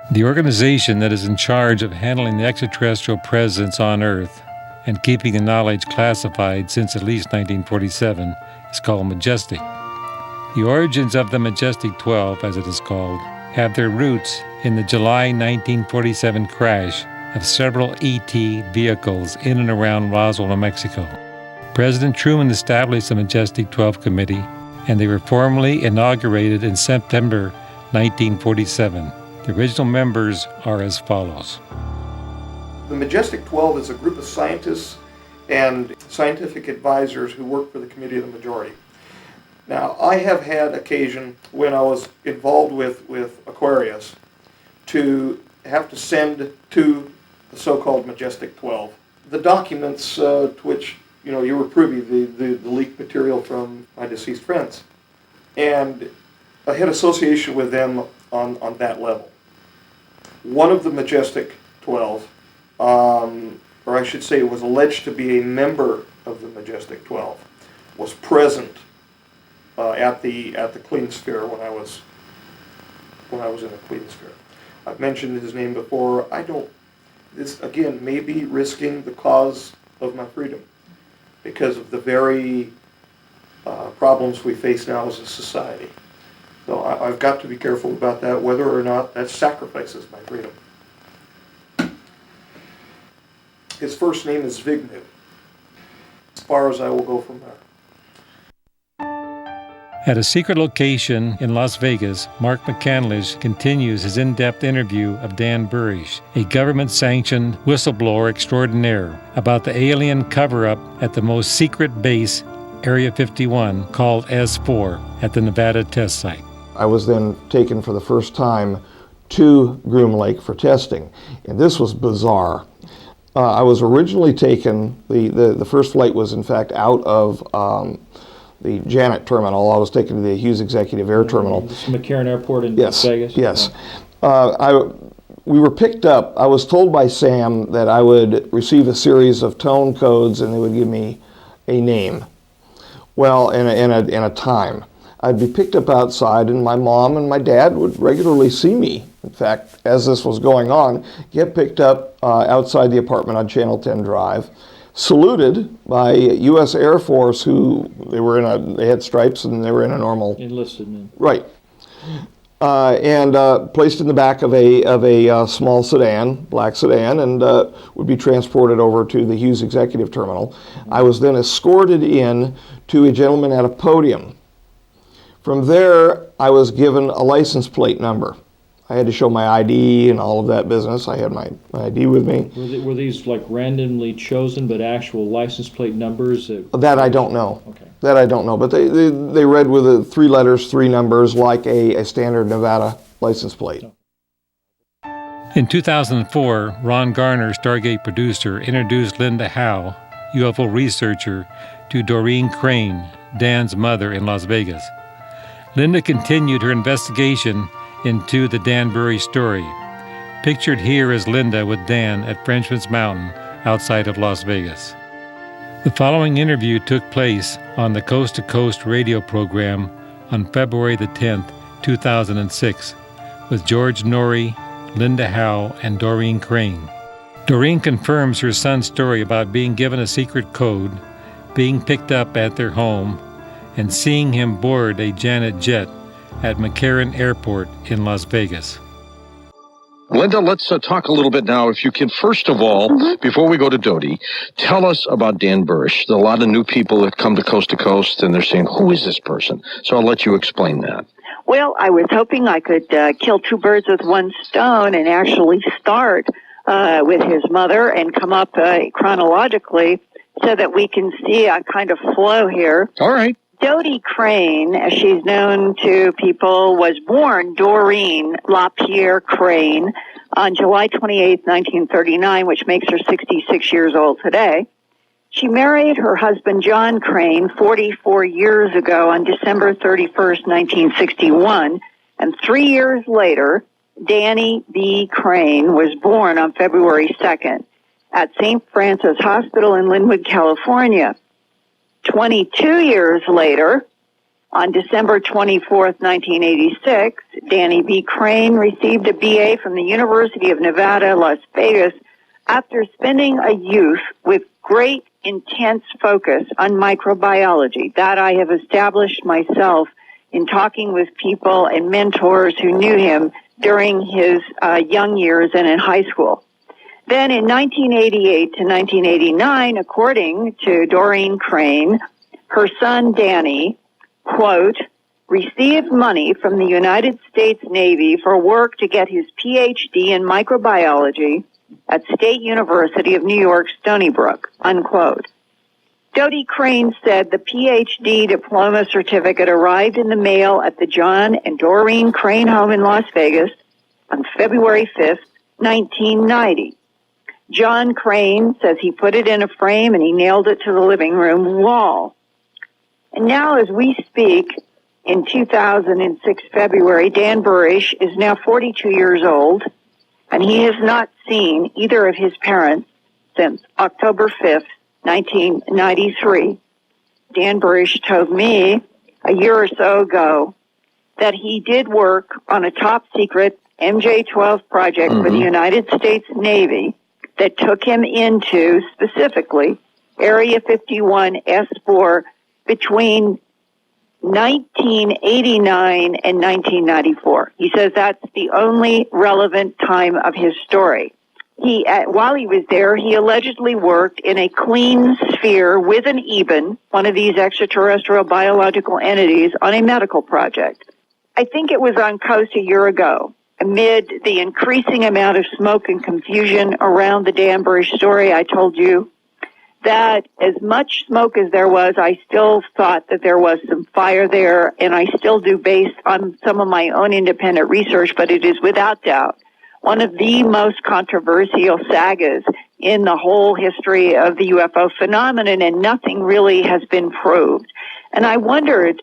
The organization that is in charge of handling the extraterrestrial presence on Earth and keeping the knowledge classified since at least 1947 is called Majestic. The origins of the Majestic 12, as it is called, have their roots in the July 1947 crash of several ET vehicles in and around Roswell, New Mexico. President Truman established the Majestic 12 Committee, and they were formally inaugurated in September 1947. The original members are as follows. The Majestic 12 is a group of scientists and scientific advisors who work for the Committee of the Majority. Now, I have had occasion, when I was involved with Aquarius, to have to send to the so-called Majestic 12 the documents to which you were privy, the leaked material from my deceased friends. And I had association with them on that level. One of the Majestic 12, or I should say was alleged to be a member of the Majestic 12, was present at the Clean Sphere when I was in the Clean Sphere. I've mentioned his name before. This again may be risking the cause of my freedom because of the very problems we face now as a society. So I've got to be careful about that, whether or not that sacrifices my freedom. His first name is Vignew. As far as I will go from there. At a secret location in Las Vegas, Mark McCandlish continues his in-depth interview of Dan Burisch, a government-sanctioned whistleblower extraordinaire, about the alien cover-up at the most secret base, Area 51, called S4, at the Nevada test site. I was then taken for the first time to Groom Lake for testing, and this was bizarre. I was originally taken, the first flight was in fact out of the Janet terminal. I was taken to the Hughes Executive Air Terminal. McCarran Airport in Las Vegas? Yes. We were picked up. I was told by Sam that I would receive a series of tone codes and they would give me a name. Well, in a time. I'd be picked up outside, and my mom and my dad would regularly see me. In fact, as this was going on, get picked up outside the apartment on Channel 10 Drive, saluted by U.S. Air Force, who they had stripes and they were in a normal enlisted men. Right, and placed in the back of a small sedan, black sedan, and would be transported over to the Hughes Executive Terminal. I was then escorted in to a gentleman at a podium. From there, I was given a license plate number. I had to show my ID and all of that business. I had my ID with me. Were these like randomly chosen, but actual license plate numbers? That I don't know. Okay. That I don't know. But they read with 3 letters, 3 numbers, like a standard Nevada license plate. In 2004, Ron Garner, Stargate producer, introduced Linda Howe, UFO researcher, to Doreen Crane, Dan's mother, in Las Vegas. Linda continued her investigation into the Dan Burisch story. Pictured here is Linda with Dan at Frenchman's Mountain outside of Las Vegas. The following interview took place on the Coast to Coast radio program on February the 10th, 2006, with George Norrie, Linda Howe, and Doreen Crane. Doreen confirms her son's story about being given a secret code, being picked up at their home, and seeing him board a Janet jet at McCarran Airport in Las Vegas. Linda, let's talk a little bit now. If you can, first of all, before we go to Dodie, tell us about Dan Burisch. There are a lot of new people that come to Coast, and they're saying, who is this person? So I'll let you explain that. Well, I was hoping I could kill 2 birds with 1 stone and actually start with his mother and come up chronologically so that we can see a kind of flow here. All right. Dodie Crane, as she's known to people, was born Doreen LaPierre Crane on July 28, 1939, which makes her 66 years old today. She married her husband John Crane 44 years ago on December 31st, 1961, and 3 years later, Danny B. Crane was born on February 2nd at St. Francis Hospital in Linwood, California. 22 years later, On December 24th, 1986, Danny B. Crane received a BA from the University of Nevada, Las Vegas, after spending a youth with great intense focus on microbiology. That I have established myself in talking with people and mentors who knew him during his young years and in high school. Then in 1988 to 1989, according to Doreen Crane, her son Danny, quote, received money from the United States Navy for work to get his PhD in microbiology at State University of New York, Stony Brook, unquote. Dodie Crane said the PhD diploma certificate arrived in the mail at the John and Doreen Crane home in Las Vegas on February 5th, 1990. John Crane says he put it in a frame and he nailed it to the living room wall. And now as we speak, in 2006 February, Dan Burisch is now 42 years old, and he has not seen either of his parents since October 5th, 1993. Dan Burisch told me a year or so ago that he did work on a top-secret MJ-12 project for the United States Navy that took him into, specifically, Area 51 S4 between 1989 and 1994. He says that's the only relevant time of his story. While he was there, he allegedly worked in a clean sphere with an EBIN, one of these extraterrestrial biological entities, on a medical project. I think it was on Coast a year ago. Amid the increasing amount of smoke and confusion around the Dan Burisch story, I told you that as much smoke as there was, I still thought that there was some fire there, and I still do based on some of my own independent research, but it is without doubt one of the most controversial sagas in the whole history of the UFO phenomenon, and nothing really has been proved. And I wondered,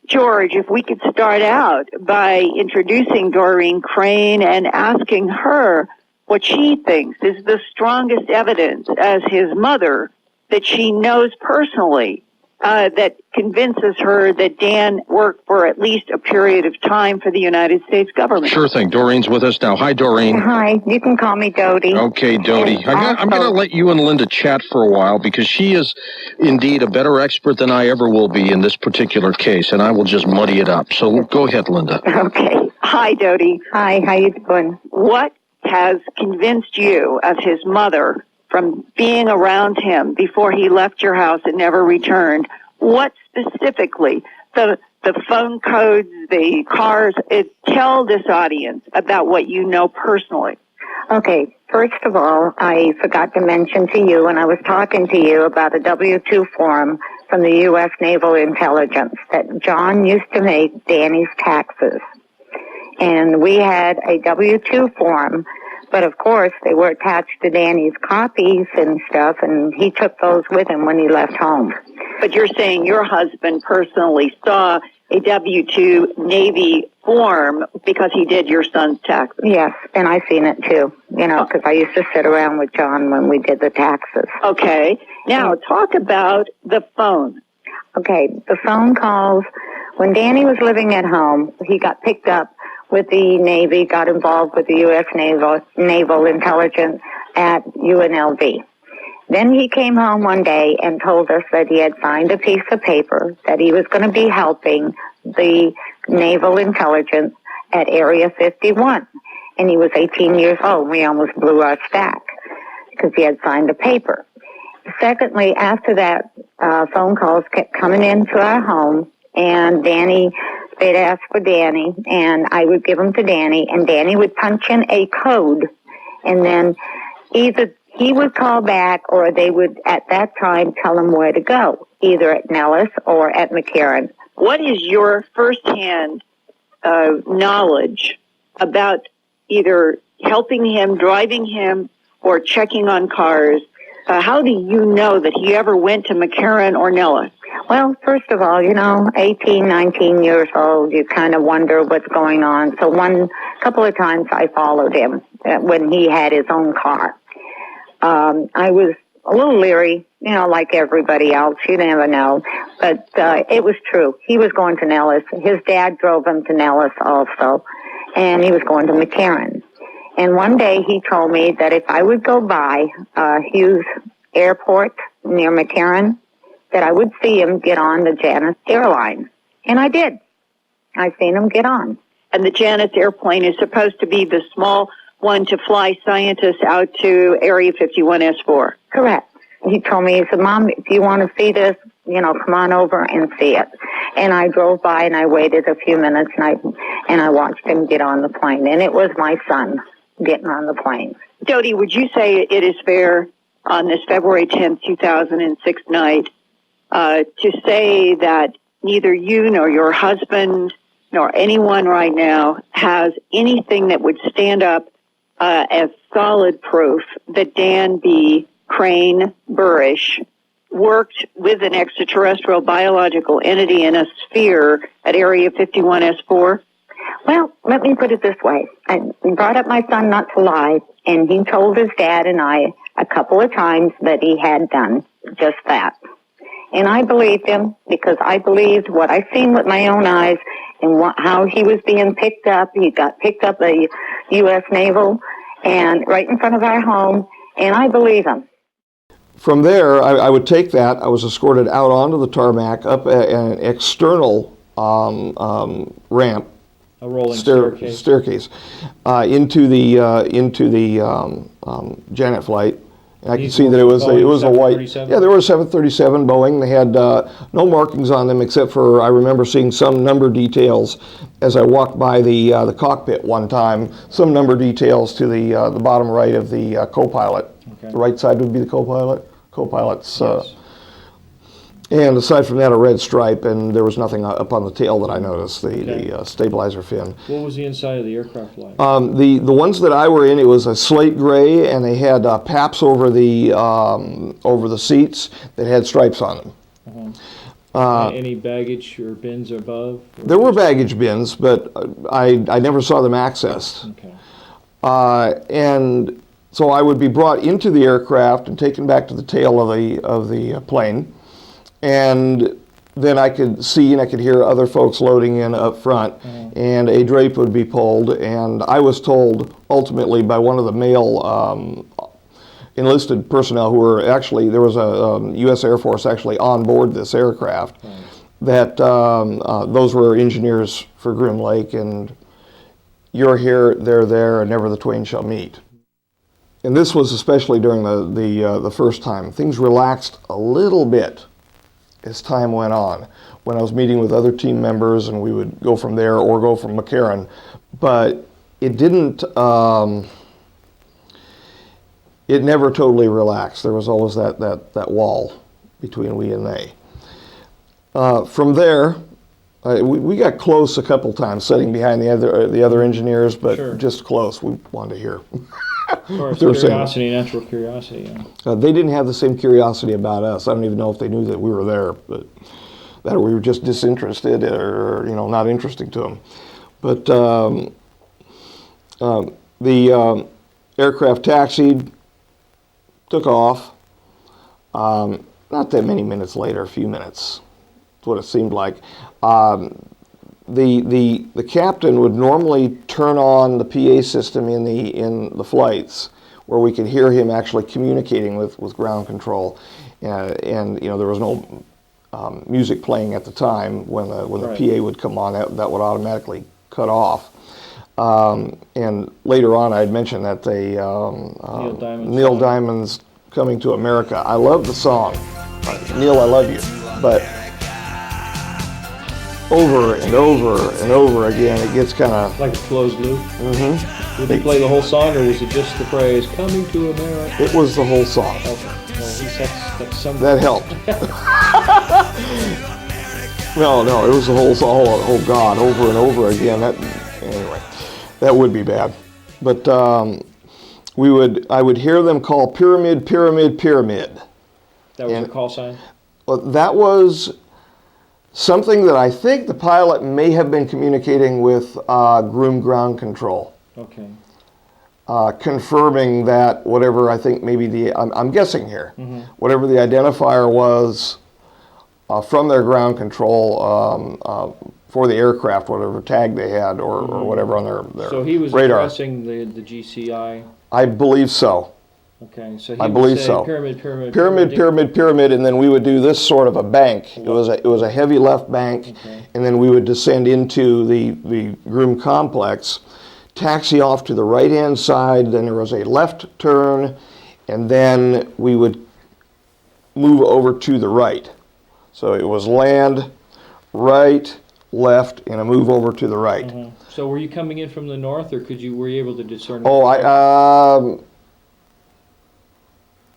George, if we could start out by introducing Doreen Crane and asking her what she thinks is the strongest evidence as his mother that she knows personally that convinces her that Dan worked for at least a period of time for the United States government. Sure thing. Doreen's with us now. Hi, Doreen. Hi. You can call me Dodie. Okay, Dodie. I'm going to let you and Linda chat for a while because she is indeed a better expert than I ever will be in this particular case, and I will just muddy it up. So go ahead, Linda. Okay. Hi, Dodie. Hi. How you doing? What has convinced you as his mother from being around him before he left your house and never returned? What specifically, the phone codes, the cars, tell this audience about what you know personally. Okay, first of all, I forgot to mention to you when I was talking to you about a W-2 form from the U.S. Naval Intelligence that John used to make Danny's taxes. And we had a W-2 form, but of course they were attached to Danny's copies and stuff, and he took those with him when he left home. But you're saying your husband personally saw a W-2 Navy form because he did your son's taxes? Yes, and I seen it too, because I used to sit around with John when we did the taxes. Okay. Now, talk about the phone. Okay, the phone calls. When Danny was living at home, he got picked up with the Navy, got involved with the U.S. Naval Intelligence at UNLV. Then he came home one day and told us that he had signed a piece of paper that he was going to be helping the Naval Intelligence at Area 51. And he was 18 years old. We almost blew our stack because he had signed the paper. Secondly, after that, phone calls kept coming into our home, and they'd ask for Danny, and I would give them to Danny, and Danny would punch in a code, and then either he would call back or they would, at that time, tell him where to go, either at Nellis or at McCarran. What is your firsthand knowledge about either helping him, driving him, or checking on cars? How do you know that he ever went to McCarran or Nellis? Well, first of all, 18, 19 years old, you kind of wonder what's going on. So couple of times I followed him when he had his own car. I was a little leery, you know, like everybody else. You never know. But it was true. He was going to Nellis. His dad drove him to Nellis also, and he was going to McCarran. And one day he told me that if I would go by Hughes Airport near McCarran, that I would see him get on the Janus airline. And I did. I seen him get on. And the Janus airplane is supposed to be the small one to fly scientists out to Area 51S4. Correct. He told me, he said, Mom, if you want to see this, you know, come on over and see it. And I drove by and I waited a few minutes and I watched him get on the plane. And it was my son getting on the plane. Dodie, would you say it is fair on this February 10th, 2006 night to say that neither you nor your husband nor anyone right now has anything that would stand up as solid proof that Dan B. Crane Burisch worked with an extraterrestrial biological entity in a sphere at Area 51S4? Well, let me put it this way. I brought up my son not to lie, and he told his dad and I a couple of times that he had done just that. And I believed him because I believed what I seen with my own eyes and how he was being picked up. He got picked up by U.S. Naval and right in front of our home, and I believe him. From there, I would take that. I was escorted out onto the tarmac, up an external ramp, A rolling staircase into the Janet flight. And I could see that it was a white. Yeah, there was a 737 Boeing. They had no markings on them except for I remember seeing some number details as I walked by the cockpit one time. Some number details to the bottom right of the co-pilot. Okay. The right side would be the co-pilot. Co-pilot's. Yes. And aside from that, a red stripe, and there was nothing up on the tail that I noticed, the stabilizer fin. What was the inside of the aircraft like? The ones that I were in, it was a slate gray, and they had paps over the seats that had stripes on them. Any baggage or bins above? There were baggage bins, but I never saw them accessed. Okay. And so I would be brought into the aircraft and taken back to the tail of the plane. And then I could see and I could hear other folks loading in up front, and a drape would be pulled. And I was told ultimately by one of the male enlisted personnel who were actually, there was a U.S. Air Force actually on board this aircraft, that those were engineers for Groom Lake, and you're here, they're there, and never the twain shall meet. And this was especially during the first time. Things relaxed a little bit as time went on, when I was meeting with other team members and we would go from there or go from McCarran. But it didn't, it never totally relaxed. There was always that wall between we and they. From there, we got close a couple times, sitting behind the other engineers, but sure. Just close. We wanted to hear. Of course, curiosity, natural curiosity. Yeah. They didn't have the same curiosity about us. I don't even know if they knew that we were there, but that we were just disinterested or not interesting to them. But the aircraft taxied, took off. Not that many minutes later, a few minutes. That's what it seemed like. The captain would normally turn on the PA system in the flights, where we could hear him actually communicating with ground control, and there was no music playing at the time. When the PA would come on, that would automatically cut off. And later on, I had mentioned that Neil Diamond's "Coming to America." I love the song, Neil, I love you, but over and over and over again, it gets kind of like a closed loop. Mm-hmm. Did they play the whole song, or was it just the phrase "Coming to America"? It was the whole song. Okay. Well, at least that's some. That helped. No, it was the whole song. Oh God, over and over again. Anyway, that would be bad. But I would hear them call pyramid, pyramid, pyramid. That was a call sign? Well, that was something that I think the pilot may have been communicating with Groom Ground Control. Okay. confirming that whatever I think maybe I'm guessing here, whatever the identifier was from their ground control for the aircraft, whatever tag they had or whatever on their So he was radar. addressing the GCI. I believe so. Okay, so he I would believe say so. pyramid, and then we would do this sort of a bank. It was a heavy left bank, and then we would descend into the Groom complex, taxi off to the right-hand side, then there was a left turn, and then we would move over to the right. So it was land, right, left, and a move over to the right. So were you coming in from the north, or were you able to discern? Oh,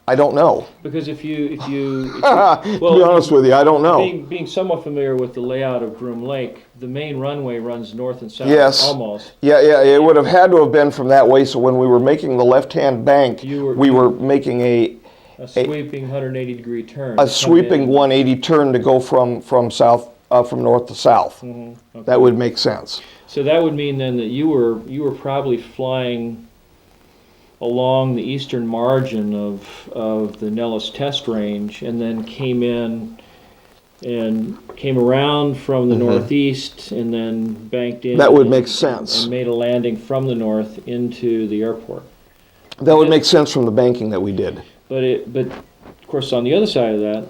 I don't know. Because if you Well, to be honest with you, I don't know. Being somewhat familiar with the layout of Groom Lake, the main runway runs north and south. Yes. Almost. Yeah, it would have had to have been from that way. So when we were making the left-hand bank, we were making a sweeping 180-degree turn. A sweeping 180 turn to go from north to south. Okay. That would make sense. So that would mean then that you were probably flying along the eastern margin of the Nellis test range, and then came around from the northeast, and then banked in. That would make sense. And made a landing from the north into the airport. That would make sense from the banking that we did. But of course, on the other side of that,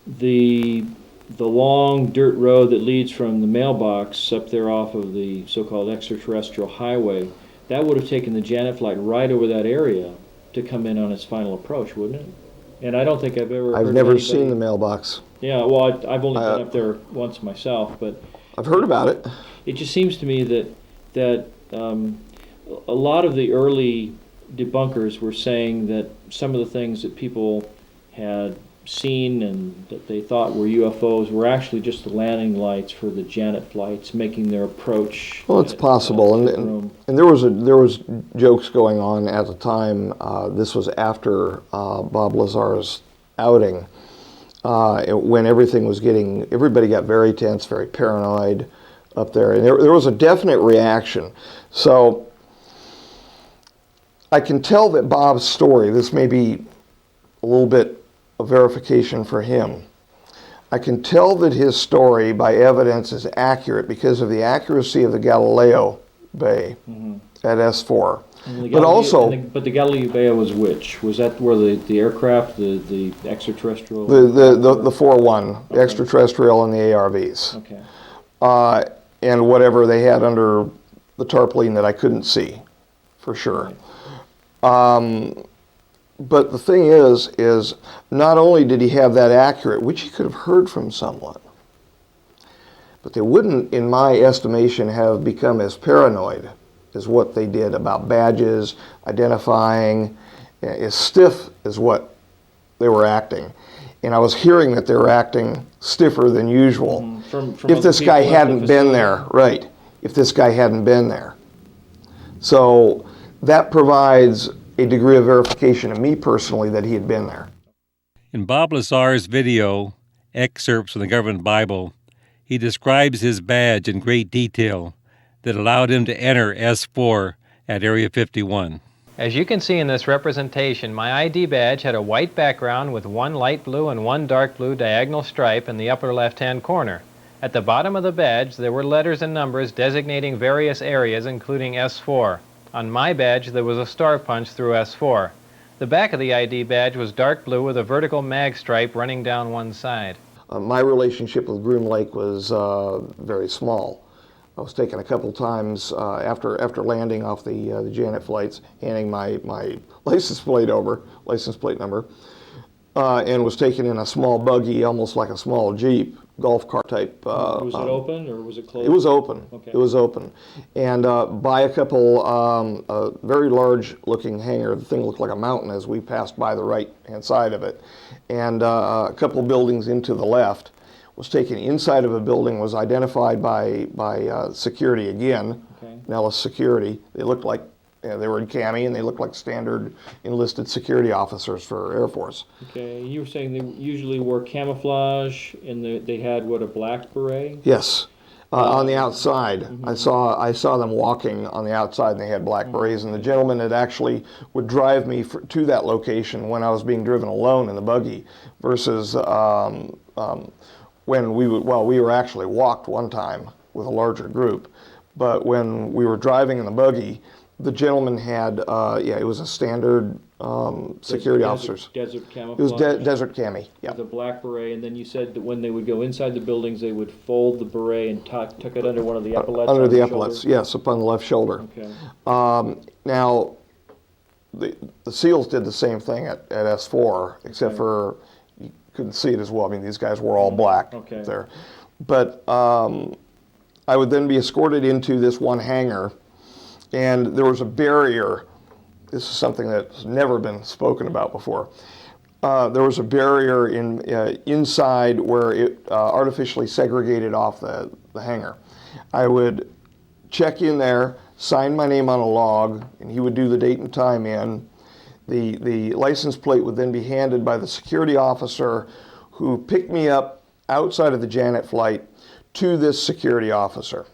the long dirt road that leads from the mailbox up there off of the so-called extraterrestrial highway, that would have taken the Janet flight right over that area to come in on its final approach, wouldn't it? And I don't think I've never seen the mailbox. Yeah, well, I've only been up there once myself, but I've heard about it. It just seems to me that a lot of the early debunkers were saying that some of the things that people had seen and that they thought were UFOs were actually just the landing lights for the Janet flights making their approach. Well, it's possible, and there was jokes going on at the time. This was after Bob Lazar's outing, when everybody got very tense, very paranoid up there, and there was a definite reaction. So I can tell that Bob's story, this may be a little bit of verification for him. I can tell that his story by evidence is accurate because of the accuracy of the Galileo Bay at S4. But also... But the Galileo Bay was which? Was that where the aircraft, the extraterrestrial... The 4-1, the extraterrestrial and the ARVs. Okay. And whatever they had under the tarpaulin that I couldn't see, for sure. But the thing is not only did he have that accurate, which he could have heard from someone, but they wouldn't, in my estimation, have become as paranoid as what they did about badges, identifying, as stiff as what they were acting. And I was hearing that they were acting stiffer than usual. From if this guy hadn't been there, right, if this guy hadn't been there. So that provides a degree of verification to me personally that he had been there. In Bob Lazar's video, excerpts from the government Bible, he describes his badge in great detail that allowed him to enter S4 at Area 51. As you can see in this representation, my ID badge had a white background with one light blue and one dark blue diagonal stripe in the upper left-hand corner. At the bottom of the badge, there were letters and numbers designating various areas, including S4. On my badge, there was a star punch through S4. The back of the ID badge was dark blue with a vertical mag stripe running down one side. My relationship with Groom Lake was very small. I was taken a couple times after landing off the Janet flights, handing my license plate number, and was taken in a small buggy, almost like a small Jeep, golf cart type. Was it open or was it closed? It was open. Okay. It was open. And by a couple, a very large looking hangar, the thing looked like a mountain as we passed by the right hand side of it. And a couple of buildings into the left, was taken inside of a building, was identified by security again, Nellis security. They looked like, they were in cami and they looked like standard enlisted security officers for Air Force. Okay, you were saying they usually wore camouflage and they had, what, a black beret? Yes. On the outside. I saw them walking on the outside, and they had black berets. And the gentleman that actually would drive me to that location when I was being driven alone in the buggy, versus when we were actually walked one time with a larger group, but when we were driving in the buggy, the gentleman had it was a standard security officers. Desert camouflage. It was desert cami. Yeah. With a black beret, and then you said that when they would go inside the buildings, they would fold the beret and tuck it under one of the epaulets. Under the epaulets, yes, upon the left shoulder. Okay. Now, the SEALs did the same thing at S4, except for you couldn't see it as well. I mean, these guys were all black there. But I would then be escorted into this one hangar, and there was a barrier. This is something that's never been spoken about before. There was a barrier inside where it artificially segregated off the hangar. I would check in there, sign my name on a log, and he would do the date and time in. The license plate would then be handed by the security officer who picked me up outside of the Janet flight to this security officer.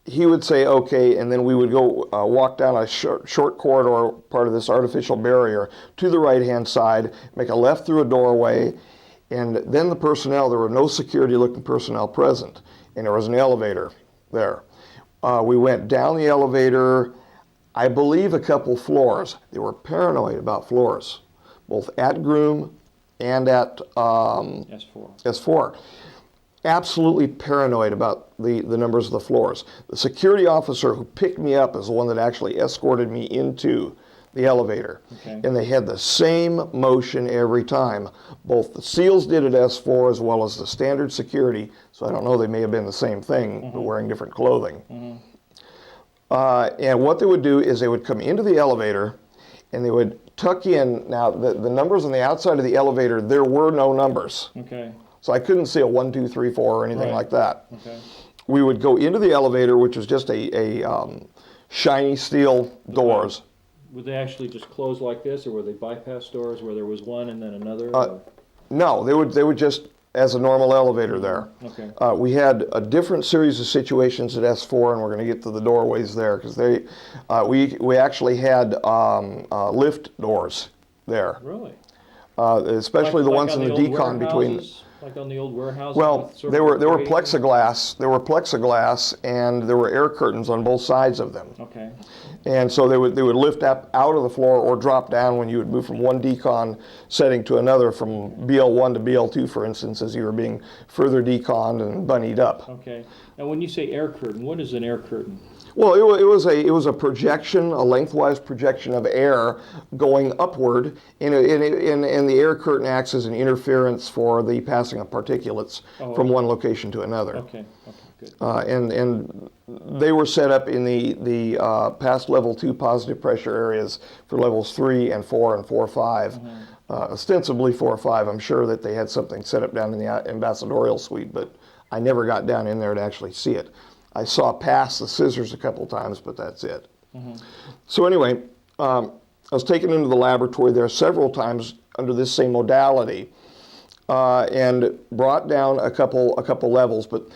He would say, okay, and then we would go walk down a short corridor, part of this artificial barrier, to the right-hand side, make a left through a doorway, and then the personnel, there were no security-looking personnel present, and there was an elevator there. We went down the elevator, I believe a couple floors. They were paranoid about floors, both at Groom and at S4. Absolutely paranoid about the numbers of the floors. The security officer who picked me up is the one that actually escorted me into the elevator. Okay. And they had the same motion every time. Both the SEALs did at S4 as well as the standard security, so I don't know, they may have been the same thing, but wearing different clothing. And what they would do is they would come into the elevator and they would tuck in. Now, the numbers on the outside of the elevator, there were no numbers. Okay. So I couldn't see a 1, 2, 3, 4 or anything like that. Okay. We would go into the elevator, which was just a shiny steel doors. Would they actually just close like this, or were they bypass doors where there was one and then another? No, they would just, as a normal elevator there. Okay. We had a different series of situations at S4, and we're going to get to the doorways there, because we actually had lift doors there. Really? Especially the ones in the decon between. Like on the old warehouse? Well, they were plexiglass. There were plexiglass, and there were air curtains on both sides of them. Okay. And so they would lift up out of the floor or drop down when you would move from one decon setting to another, from BL1 to BL2, for instance, as you were being further deconned and bunnied up. Okay. Now, when you say air curtain, what is an air curtain? Well, it was a projection, a lengthwise projection of air going upward, and the air curtain acts as an interference for the passing of particulates from one location to another. Okay. Good. And they were set up in the past level 2 positive pressure areas for levels 3 and 4 and 4, 5. Ostensibly 4 or 5. I'm sure that they had something set up down in the ambassadorial suite, but I never got down in there to actually see it. I saw past the scissors a couple times, but that's it. So anyway, I was taken into the laboratory there several times under this same modality, and brought down a couple levels. But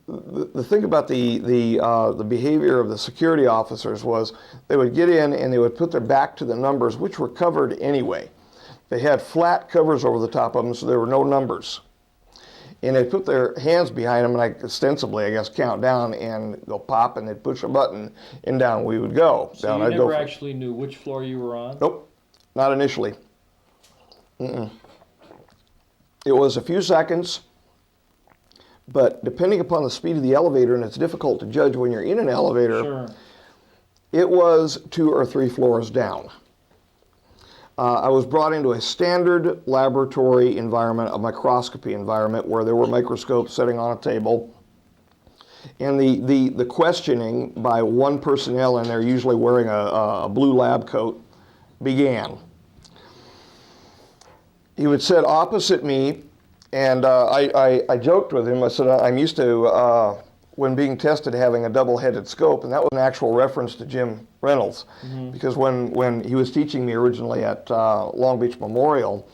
the thing about the behavior of the security officers was they would get in and they would put their back to the numbers, which were covered anyway. They had flat covers over the top of them, so there were no numbers. And they'd put their hands behind them, and ostensibly, I guess, count down and go pop, and they'd push a button, and down we would go. So you never actually knew which floor you were on? Nope, not initially. It was a few seconds, but depending upon the speed of the elevator, and it's difficult to judge when you're in an elevator, it was 2 or 3 floors down. I was brought into a standard laboratory environment, a microscopy environment, where there were microscopes sitting on a table. And the questioning by one personnel in there, usually wearing a blue lab coat, began. He would sit opposite me, and I joked with him. I said, I'm used to, when being tested, having a double-headed scope, and that was an actual reference to Jim Reynolds, because when he was teaching me originally at Long Beach Memorial,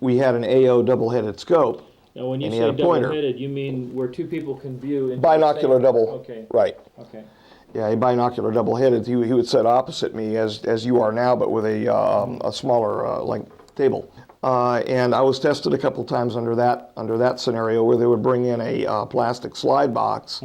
we had an AO double-headed scope, Now, when you and he say had a pointer. double-headed, you mean where two people can view into Binocular the same... double. Okay. Right. Okay. Yeah, a binocular double-headed. He would sit opposite me as you are now, but with a smaller length table. And I was tested a couple times under that scenario, where they would bring in a plastic slide box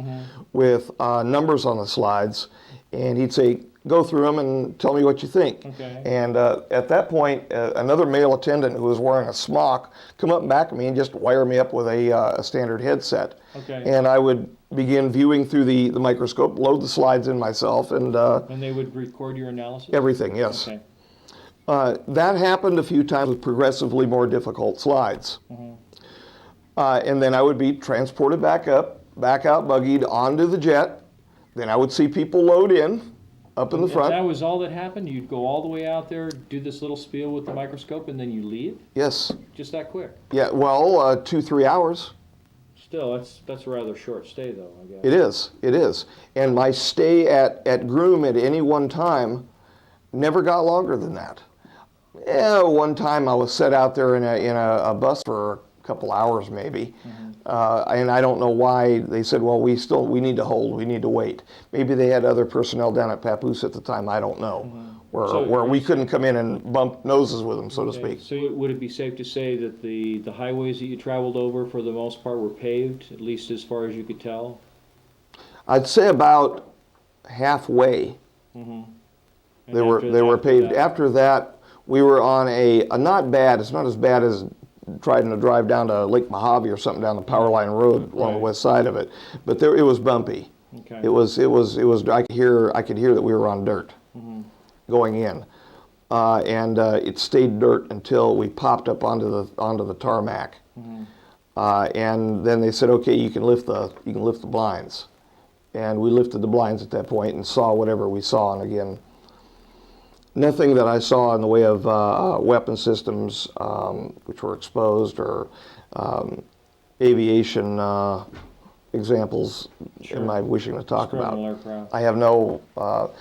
with numbers on the slides, and he'd say, go through them and tell me what you think. Okay. And at that point, another male attendant who was wearing a smock come up back at me and just wire me up with a standard headset. Okay. And I would begin viewing through the microscope, load the slides in myself, and And they would record your analysis? everything, yes. Okay. That happened a few times with progressively more difficult slides. And then I would be transported back out buggied onto the jet. Then I would see people load in up in the front. That was all that happened? You'd go all the way out there, do this little spiel with the microscope, and then you leave? Yes. Just that quick? Yeah, well, 2-3 hours. Still, that's a rather short stay, though, I guess. It is. And my stay at Groom at any one time never got longer than that. Yeah, one time I was set out there in a bus for a couple hours maybe, and I don't know why. They said, well, we need to hold, we need to wait. Maybe they had other personnel down at Papoose at the time, I don't know, where we couldn't come in and bump noses with them, so to speak. So would it be safe to say that the highways that you traveled over, for the most part, were paved, at least as far as you could tell? I'd say about halfway. They were paved. After that, we were on it's not as bad as trying to drive down to Lake Mojave or something down the Power Line Road along the west side of it, but it was bumpy. Okay. It was. I could hear that we were on dirt going in, and it stayed dirt until we popped up onto the tarmac, and then they said, okay, you can lift the blinds, and we lifted the blinds at that point and saw whatever we saw, and again, nothing that I saw in the way of weapon systems which were exposed, or aviation examples am I wishing to talk about. Aircraft. I have no, I'll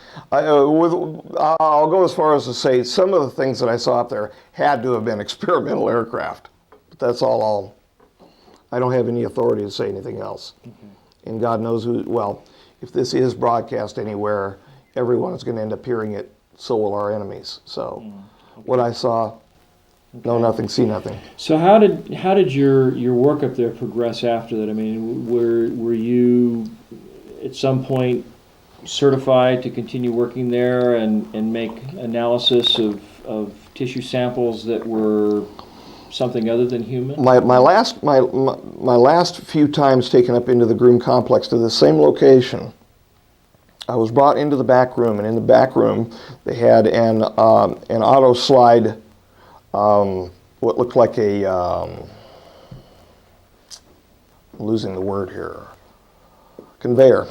go as far as to say some of the things that I saw up there had to have been experimental aircraft. But that's all I don't have any authority to say anything else. And God knows if this is broadcast anywhere, everyone is going to end up hearing it. So will our enemies. So, what I saw, know nothing, see nothing. So how did your work up there progress after that? I mean, were you at some point certified to continue working there and make analysis of tissue samples that were something other than human? My last few times taken up into the Groom complex to the same location, I was brought into the back room, and in the back room they had an auto slide, what looked like I'm losing the word here, conveyor.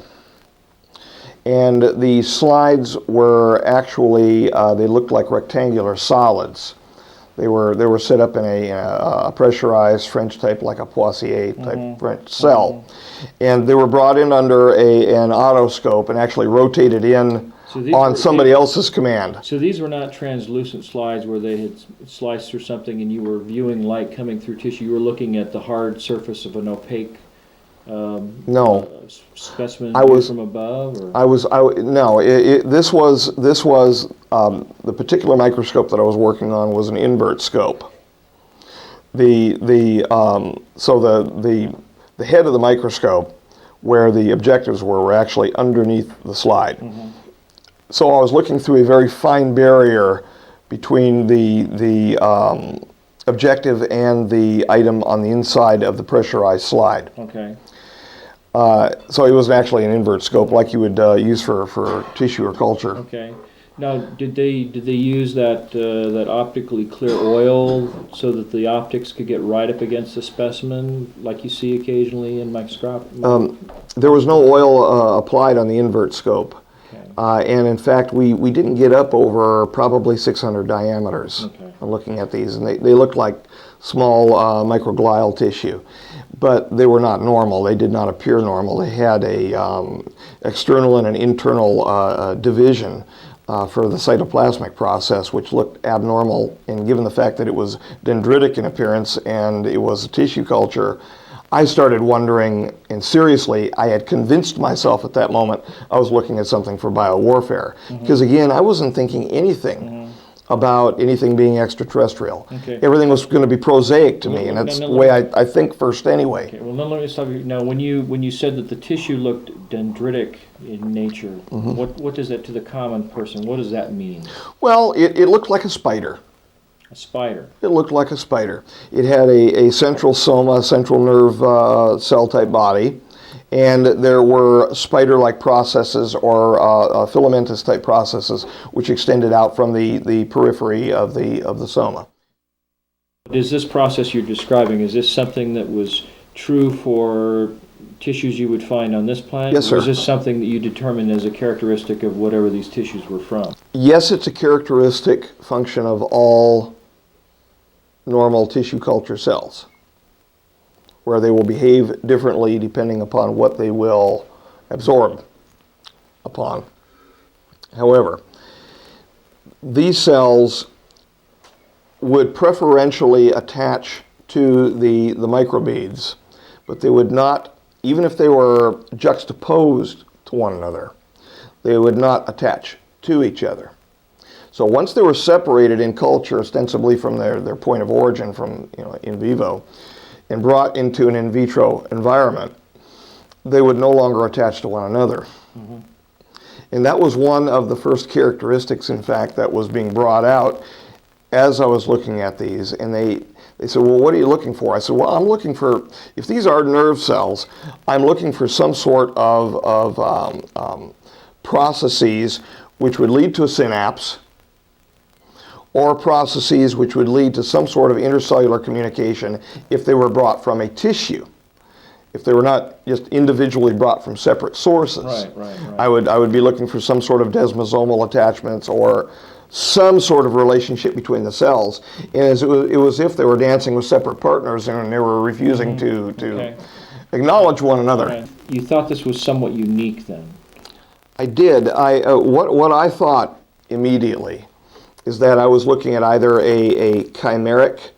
And the slides were actually, they looked like rectangular solids. They were set up in a pressurized French type, like a Poissier type French cell. And they were brought in under an autoscope and actually rotated in on somebody else's command. So these were not translucent slides where they had sliced through something and you were viewing light coming through tissue. You were looking at the hard surface of an opaque specimen from above? Or? This was the particular microscope that I was working on was an invert scope. So the head of the microscope, where the objectives were actually underneath the slide. So I was looking through a very fine barrier between the objective and the item on the inside of the pressurized slide. Okay. So it was actually an invert scope, like you would use for tissue or culture. Okay. Now, did they use that optically clear oil so that the optics could get right up against the specimen, like you see occasionally in microscopy? There was no oil applied on the invert scope, and in fact, we didn't get up over probably 600 diameters. Looking at these, and they looked like small microglial tissue, but they were not normal. They did not appear normal. They had a external and an internal division for the cytoplasmic process, which looked abnormal, and given the fact that it was dendritic in appearance and it was a tissue culture, I started wondering, and seriously, I had convinced myself at that moment I was looking at something for biowarfare. Because again, I wasn't thinking anything about anything being extraterrestrial. Okay. Everything was going to be prosaic to me, and that's the way I think first anyway. Okay, well, let me stop you. Now, when you said that the tissue looked dendritic in nature, what does that, to the common person, what does that mean? Well, it looked like a spider. A spider. It looked like a spider. It had a central soma, central nerve cell type body, and there were spider-like processes or filamentous type processes which extended out from the periphery of the soma. Is this process you're describing, is this something that was true for tissues you would find on this planet? Yes, sir. Or is this something that you determined as a characteristic of whatever these tissues were from? Yes, it's a characteristic function of all normal tissue culture cells, where they will behave differently depending upon what they will absorb upon. However, these cells would preferentially attach to the microbeads, but they would not, even if they were juxtaposed to one another, they would not attach to each other. So once they were separated in culture, ostensibly from their point of origin, from in vivo, and brought into an in vitro environment, they would no longer attach to one another. And that was one of the first characteristics, in fact, that was being brought out as I was looking at these. And they said, well, what are you looking for? I said, well, I'm looking for, if these are nerve cells, I'm looking for some sort of processes which would lead to a synapse, or processes which would lead to some sort of intercellular communication if they were brought from a tissue. If they were not just individually brought from separate sources. Right. I would be looking for some sort of desmosomal attachments or some sort of relationship between the cells. And it was if they were dancing with separate partners and they were refusing to acknowledge one another. Okay. You thought this was somewhat unique then? I did. What I thought immediately is that I was looking at either a chimeric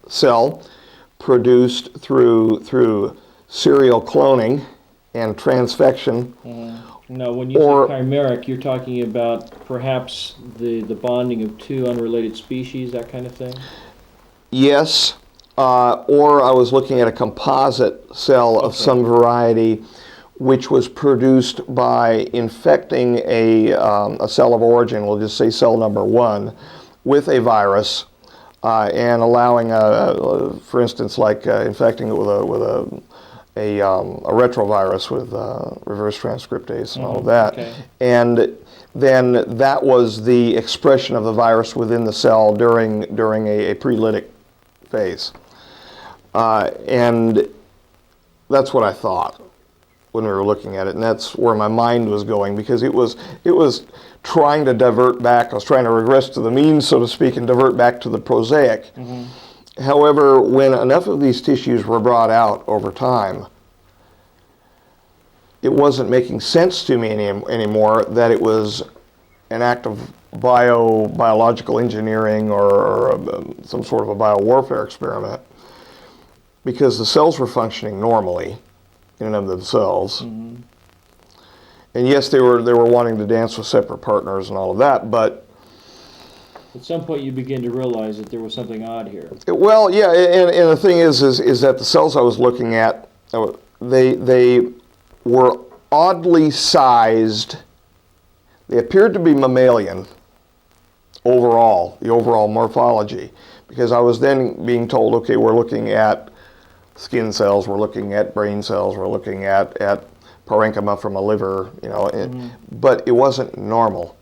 cell produced through serial cloning and transfection. Now, when you say chimeric, you're talking about perhaps the bonding of two unrelated species, that kind of thing? Yes, or I was looking at a composite cell of some variety which was produced by infecting a cell of origin, we'll just say cell number 1, with a virus, and allowing, for instance, like infecting it with a retrovirus with reverse transcriptase and all of that. Okay. And then that was the expression of the virus within the cell during a pre-lytic phase. And that's what I thought when we were looking at it, and that's where my mind was going, because it was trying to divert back. I was trying to regress to the mean, so to speak, and divert back to the prosaic. However, when enough of these tissues were brought out over time, it wasn't making sense to me anymore that it was an act of biological engineering or some sort of a biowarfare experiment, because the cells were functioning normally in and of themselves. And yes, they were wanting to dance with separate partners and all of that, but at some point you begin to realize that there was something odd here. Well, yeah, and the thing is that the cells I was looking at, they were oddly sized. They appeared to be mammalian overall, the overall morphology, because I was then being told, okay, we're looking at skin cells, we're looking at brain cells, we're looking at parenchyma from a liver, but it wasn't normal.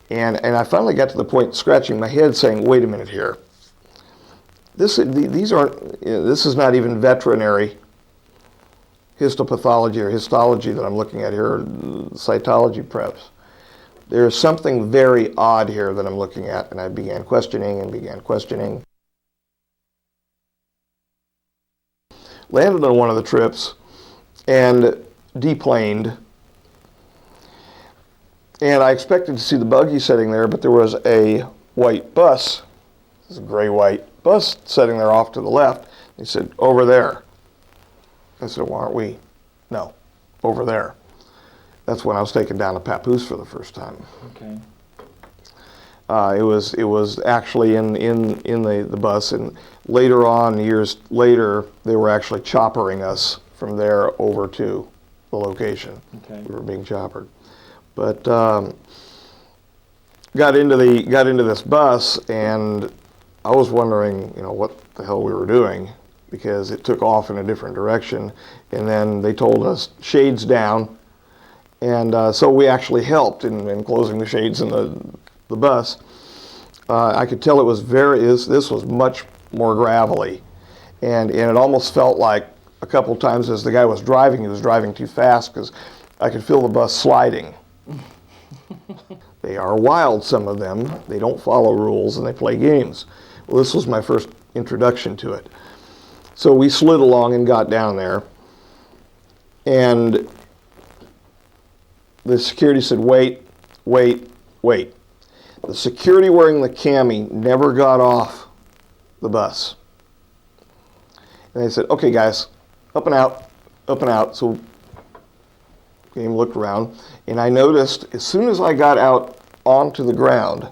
And I finally got to the point scratching my head saying, wait a minute here. This is not even veterinary histopathology or histology that I'm looking at here, or cytology preps. There's something very odd here that I'm looking at, and I began questioning. Landed on one of the trips and deplaned. And I expected to see the buggy sitting there, but there was a white bus, this gray-white bus sitting there off to the left. He said, over there. I said, well, aren't we? No, over there. That's when I was taken down to Papoose for the first time. Okay. It was actually in the bus, and later on, years later, they were actually choppering us from there over to the location. Okay. We were being choppered. But got into this bus, and I was wondering, what the hell we were doing, because it took off in a different direction, and then they told us shades down, and so we actually helped in closing the shades in the bus. I could tell this was much more gravelly, and it almost felt like a couple times as the guy was driving, he was driving too fast, because I could feel the bus sliding. They are wild, some of them. They don't follow rules, and they play games. Well, this was my first introduction to it. So we slid along and got down there, and the security said, wait, wait, wait. The security wearing the cami never got off the bus. And they said, okay, guys, up and out, up and out. So came, looked around, and I noticed as soon as I got out onto the ground,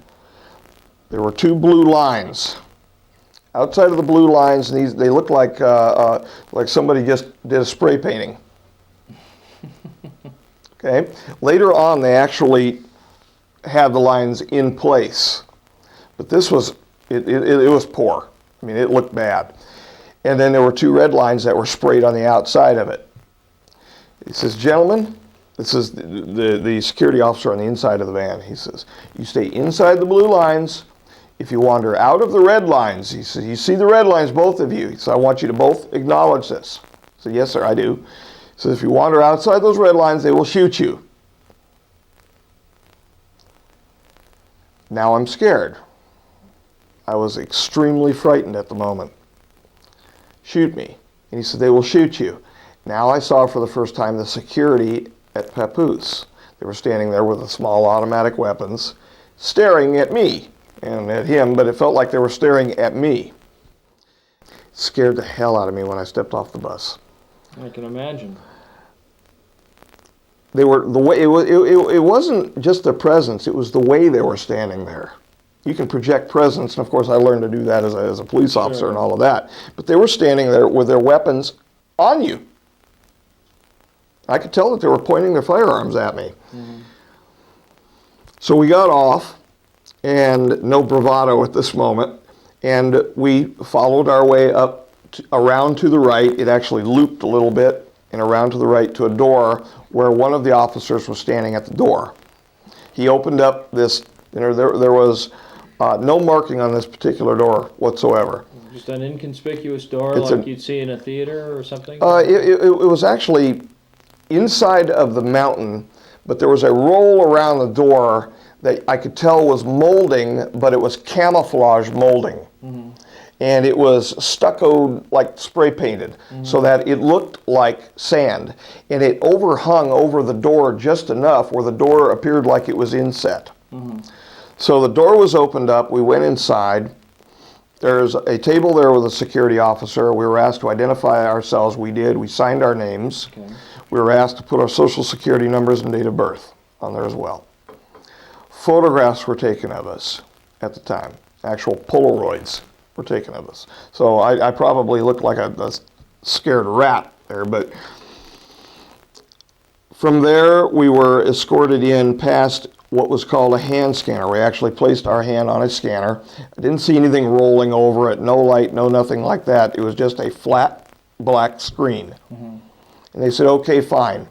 there were two blue lines. Outside of the blue lines, they looked like somebody just did a spray painting. Okay. Later on, they actually had the lines in place, but this was it was poor. I mean, it looked bad. And then there were two red lines that were sprayed on the outside of it. He says, gentlemen, this is the security officer on the inside of the van. He says, you stay inside the blue lines. If you wander out of the red lines, he says, you see the red lines, both of you. He says, I want you to both acknowledge this. I said, yes, sir, I do. He says, if you wander outside those red lines, they will shoot you. Now I'm scared. I was extremely frightened at the moment. Shoot me. And he said, they will shoot you. Now I saw for the first time the security at Papoose. They were standing there with the small automatic weapons, staring at me and at him, but it felt like they were staring at me. It scared the hell out of me when I stepped off the bus. I can imagine. They were it wasn't just their presence, it was the way they were standing there. You can project presence, and of course I learned to do that as a police officer. Sure. And all of that. But they were standing there with their weapons on you. I could tell that they were pointing their firearms at me. Mm-hmm. So we got off, and no bravado at this moment, and we followed our way up around to the right. It actually looped a little bit and around to the right to a door where one of the officers was standing at the door. He opened up this, there was no marking on this particular door whatsoever. Just an inconspicuous door like you'd see in a theater or something? It was actually inside of the mountain, but there was a roll around the door that I could tell was molding, but it was camouflage molding. Mm-hmm. And it was stuccoed, like spray painted, mm-hmm. so that it looked like sand. And it overhung over the door just enough where the door appeared like it was inset. Mm-hmm. So the door was opened up, we went inside. There's a table there with a security officer. We were asked to identify ourselves. We did. We signed our names. Okay. We were asked to put our social security numbers and date of birth on there as well. Photographs were taken of us at the time. Actual Polaroids were taken of us. So I probably looked like a scared rat there, but from there we were escorted in past what was called a hand scanner. We actually placed our hand on a scanner. I didn't see anything rolling over it, no light, no nothing like that. It was just a flat black screen. Mm-hmm. And they said, okay, fine.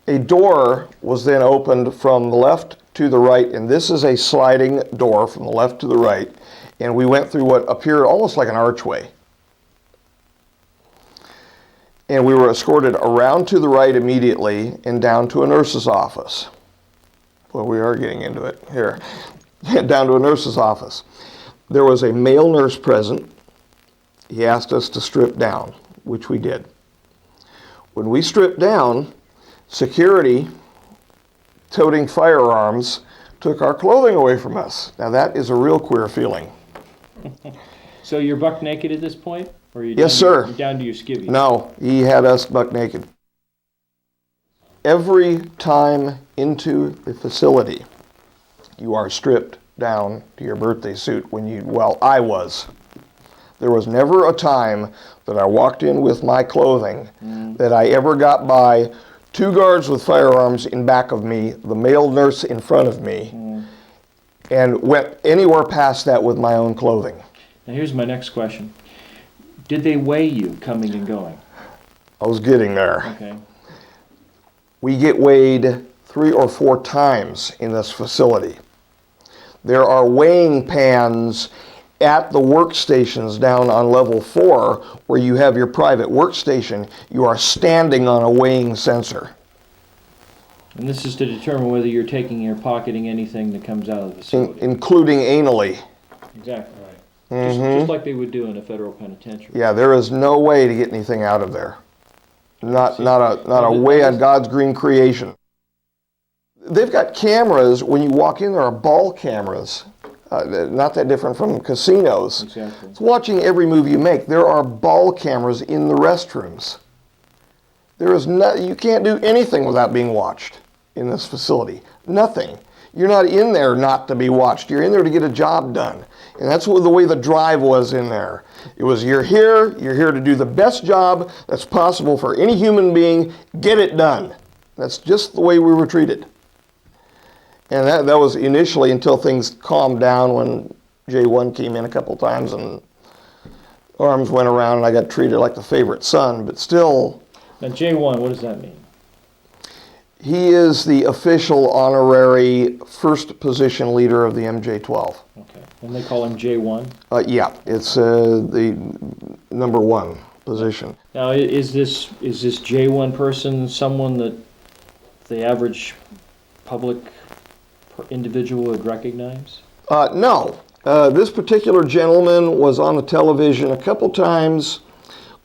A door was then opened from the left to the right, and this is a sliding door from the left to the right, and we went through what appeared almost like an archway. And we were escorted around to the right immediately and down to a nurse's office. Well, we are getting into it here. Down to a nurse's office. There was a male nurse present. He asked us to strip down, which we did. When we stripped down, security toting firearms took our clothing away from us. Now that is a real queer feeling. So you're buck naked at this point? Or are you Yes, sir. You're down to your skivvy? No, he had us buck naked. Every time into the facility, you are stripped down to your birthday suit I was. There was never a time that I walked in with my clothing that I ever got by 2 guards with firearms in back of me, the male nurse in front of me, and went anywhere past that with my own clothing. Now here's my next question. Did they weigh you coming and going? I was getting there. Okay. We get weighed 3 or 4 times in this facility. There are weighing pans at the workstations down on level 4 where you have your private workstation. You are standing on a weighing sensor. And this is to determine whether you're taking or pocketing anything that comes out of the facility. Including anally. Exactly right. Just like they would do in a federal penitentiary. Yeah, there is no way to get anything out of there. Not a way on God's green creation. They've got cameras. When you walk in, there are ball cameras. Not that different from casinos. Exactly. It's watching every move you make. There are ball cameras in the restrooms. You can't do anything without being watched in this facility. Nothing. You're not in there not to be watched. You're in there to get a job done. And that's the way the drive was in there. It was, you're here to do the best job that's possible for any human being, get it done. That's just the way we were treated. And that was initially until things calmed down when J1 came in a couple times and arms went around and I got treated like the favorite son, but still. Now J1, what does that mean? He is the official honorary first position leader of the MJ-12. Okay, and they call him J1? Yeah, it's the number 1 position. Now, is this J1 person someone that the average public individual would recognize? No. This particular gentleman was on the television a couple times,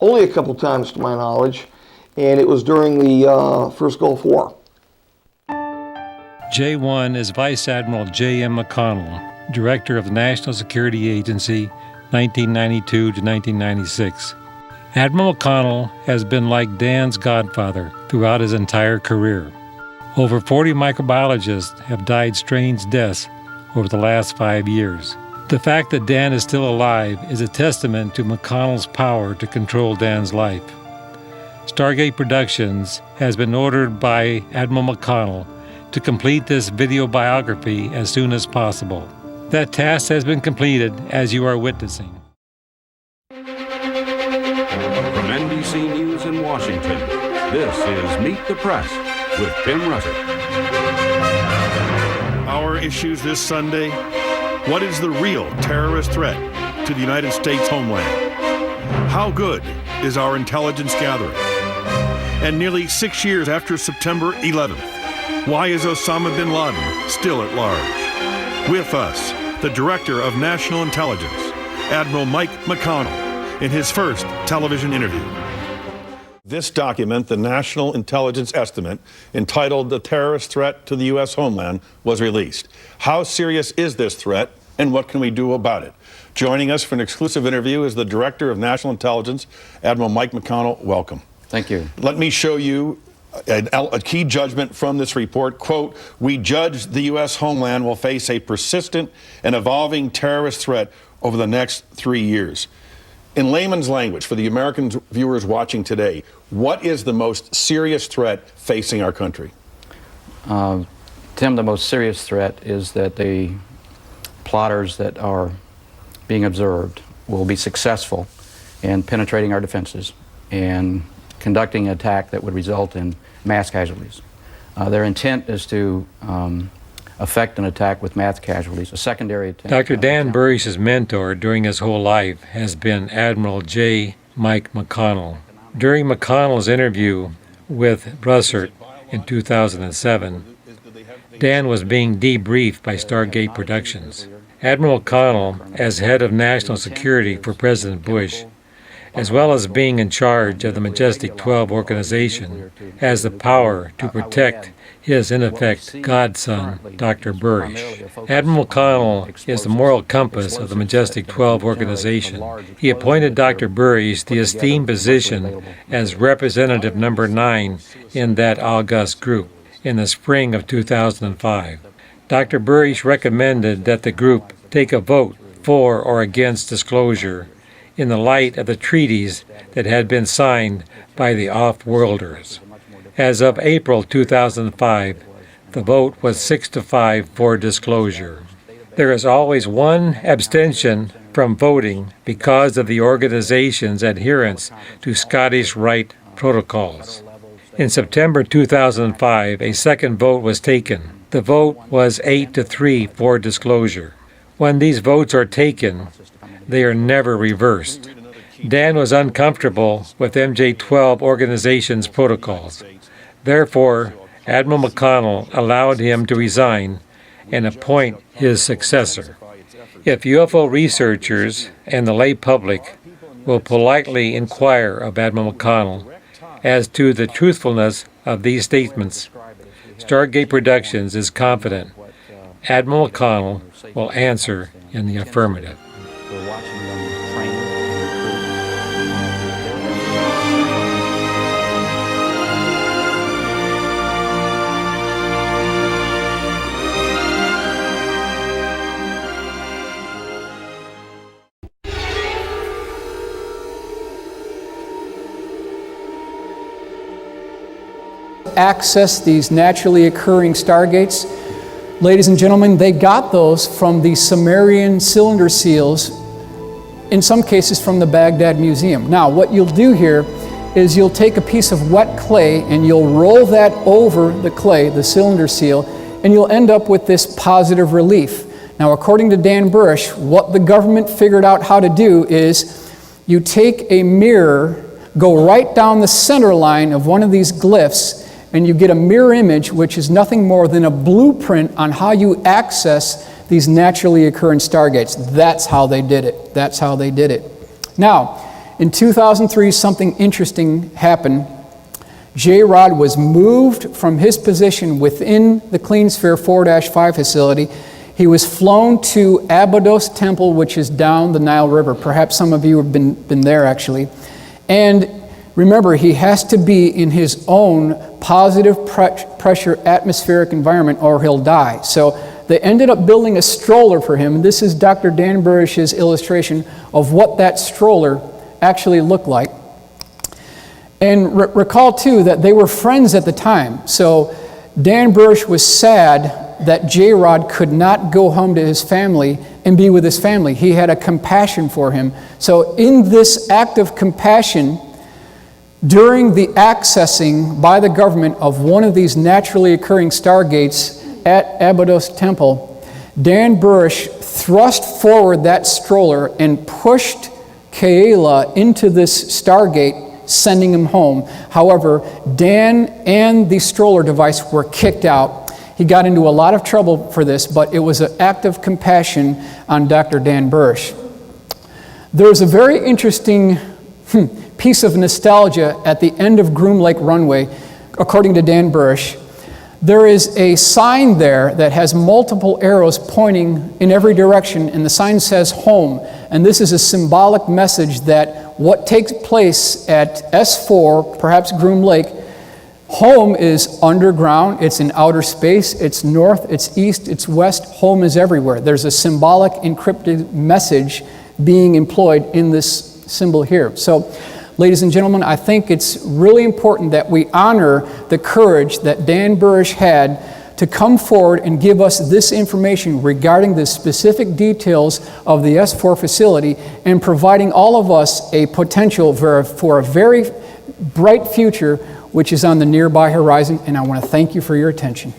only a couple times to my knowledge, and it was during the first Gulf War. J1 is Vice Admiral J.M. McConnell, Director of the National Security Agency, 1992 to 1996. Admiral McConnell has been like Dan's godfather throughout his entire career. Over 40 microbiologists have died strange deaths over the last 5 years. The fact that Dan is still alive is a testament to McConnell's power to control Dan's life. Stargate Productions has been ordered by Admiral McConnell to complete this video biography as soon as possible. That task has been completed as you are witnessing. From NBC News in Washington, this is Meet the Press with Tim Russert. Our issues this Sunday: what is the real terrorist threat to the United States homeland? How good is our intelligence gathering? And nearly 6 years after September 11th, why is Osama bin Laden still at large? With us, the Director of National Intelligence, Admiral Mike McConnell, in his first television interview. This document, the National Intelligence Estimate, entitled The Terrorist Threat to the U.S. Homeland, was released. How serious is this threat, and what can we do about it? Joining us for an exclusive interview is the Director of National Intelligence, Admiral Mike McConnell. Welcome. Thank you. Let me show you a key judgment from this report. Quote, we judge the U.S. homeland will face a persistent and evolving terrorist threat over the next 3 years. In layman's language, for the American viewers watching today, what is the most serious threat facing our country? Tim, the most serious threat is that the plotters that are being observed will be successful in penetrating our defenses and conducting an attack that would result in mass casualties. Their intent is to effect an attack with mass casualties, a secondary attack. Dr. Dan Burisch's mentor during his whole life has been Admiral J. Mike McConnell. During McConnell's interview with Russert in 2007, Dan was being debriefed by Stargate Productions. Admiral McConnell, as head of national security for President Bush, as well as being in charge of the Majestic 12 organization, has the power to protect his, in effect, godson, Dr. Burisch. Admiral McConnell is the moral compass of the Majestic 12 organization. He appointed Dr. Burisch the esteemed position as representative number 9 in that august group in the spring of 2005. Dr. Burisch recommended that the group take a vote for or against disclosure in the light of the treaties that had been signed by the off-worlders. As of April 2005, the vote was 6-5 for disclosure. There is always one abstention from voting because of the organization's adherence to Scottish Rite protocols. In September 2005, a second vote was taken. The vote was 8-3 for disclosure. When these votes are taken, they are never reversed. Dan was uncomfortable with MJ-12 organization's protocols. Therefore, Admiral McConnell allowed him to resign and appoint his successor. If UFO researchers and the lay public will politely inquire of Admiral McConnell as to the truthfulness of these statements, Stargate Productions is confident Admiral McConnell will answer in the affirmative. We're watching them train and access these naturally occurring stargates. Ladies and gentlemen, they got those from the Sumerian cylinder seals, in some cases from the Baghdad Museum. Now, what you'll do here is you'll take a piece of wet clay and you'll roll that over the clay, the cylinder seal, and you'll end up with this positive relief. Now, according to Dan Burisch, what the government figured out how to do is you take a mirror, go right down the center line of one of these glyphs, and you get a mirror image, which is nothing more than a blueprint on how you access these naturally occurring stargates. That's how they did it. That's how they did it. Now, in 2003, something interesting happened. JRod was moved from his position within the CleanSphere 4-5 facility. He was flown to Abydos Temple, which is down the Nile River. Perhaps some of you have been there, actually. And remember, he has to be in his own positive pressure atmospheric environment or he'll die. So they ended up building a stroller for him. This is Dr. Dan Burisch's illustration of what that stroller actually looked like. And recall, too, that they were friends at the time. So Dan Burisch was sad that JRod could not go home to his family and be with his family. He had a compassion for him. So in this act of compassion, during the accessing by the government of one of these naturally occurring stargates at Abydos Temple, Dan Burisch thrust forward that stroller and pushed Kayla into this stargate, sending him home. However, Dan and the stroller device were kicked out. He got into a lot of trouble for this, but it was an act of compassion on Dr. Dan Burisch. There's a very interesting piece of nostalgia at the end of Groom Lake Runway, according to Dan Burisch. There is a sign there that has multiple arrows pointing in every direction, and the sign says home. And this is a symbolic message that what takes place at S4, perhaps Groom Lake, home is underground, it's in outer space, it's north, it's east, it's west, home is everywhere. There's a symbolic encrypted message being employed in this symbol here. So, ladies and gentlemen, I think it's really important that we honor the courage that Dan Burisch had to come forward and give us this information regarding the specific details of the S4 facility and providing all of us a potential for a very bright future which is on the nearby horizon. And I want to thank you for your attention.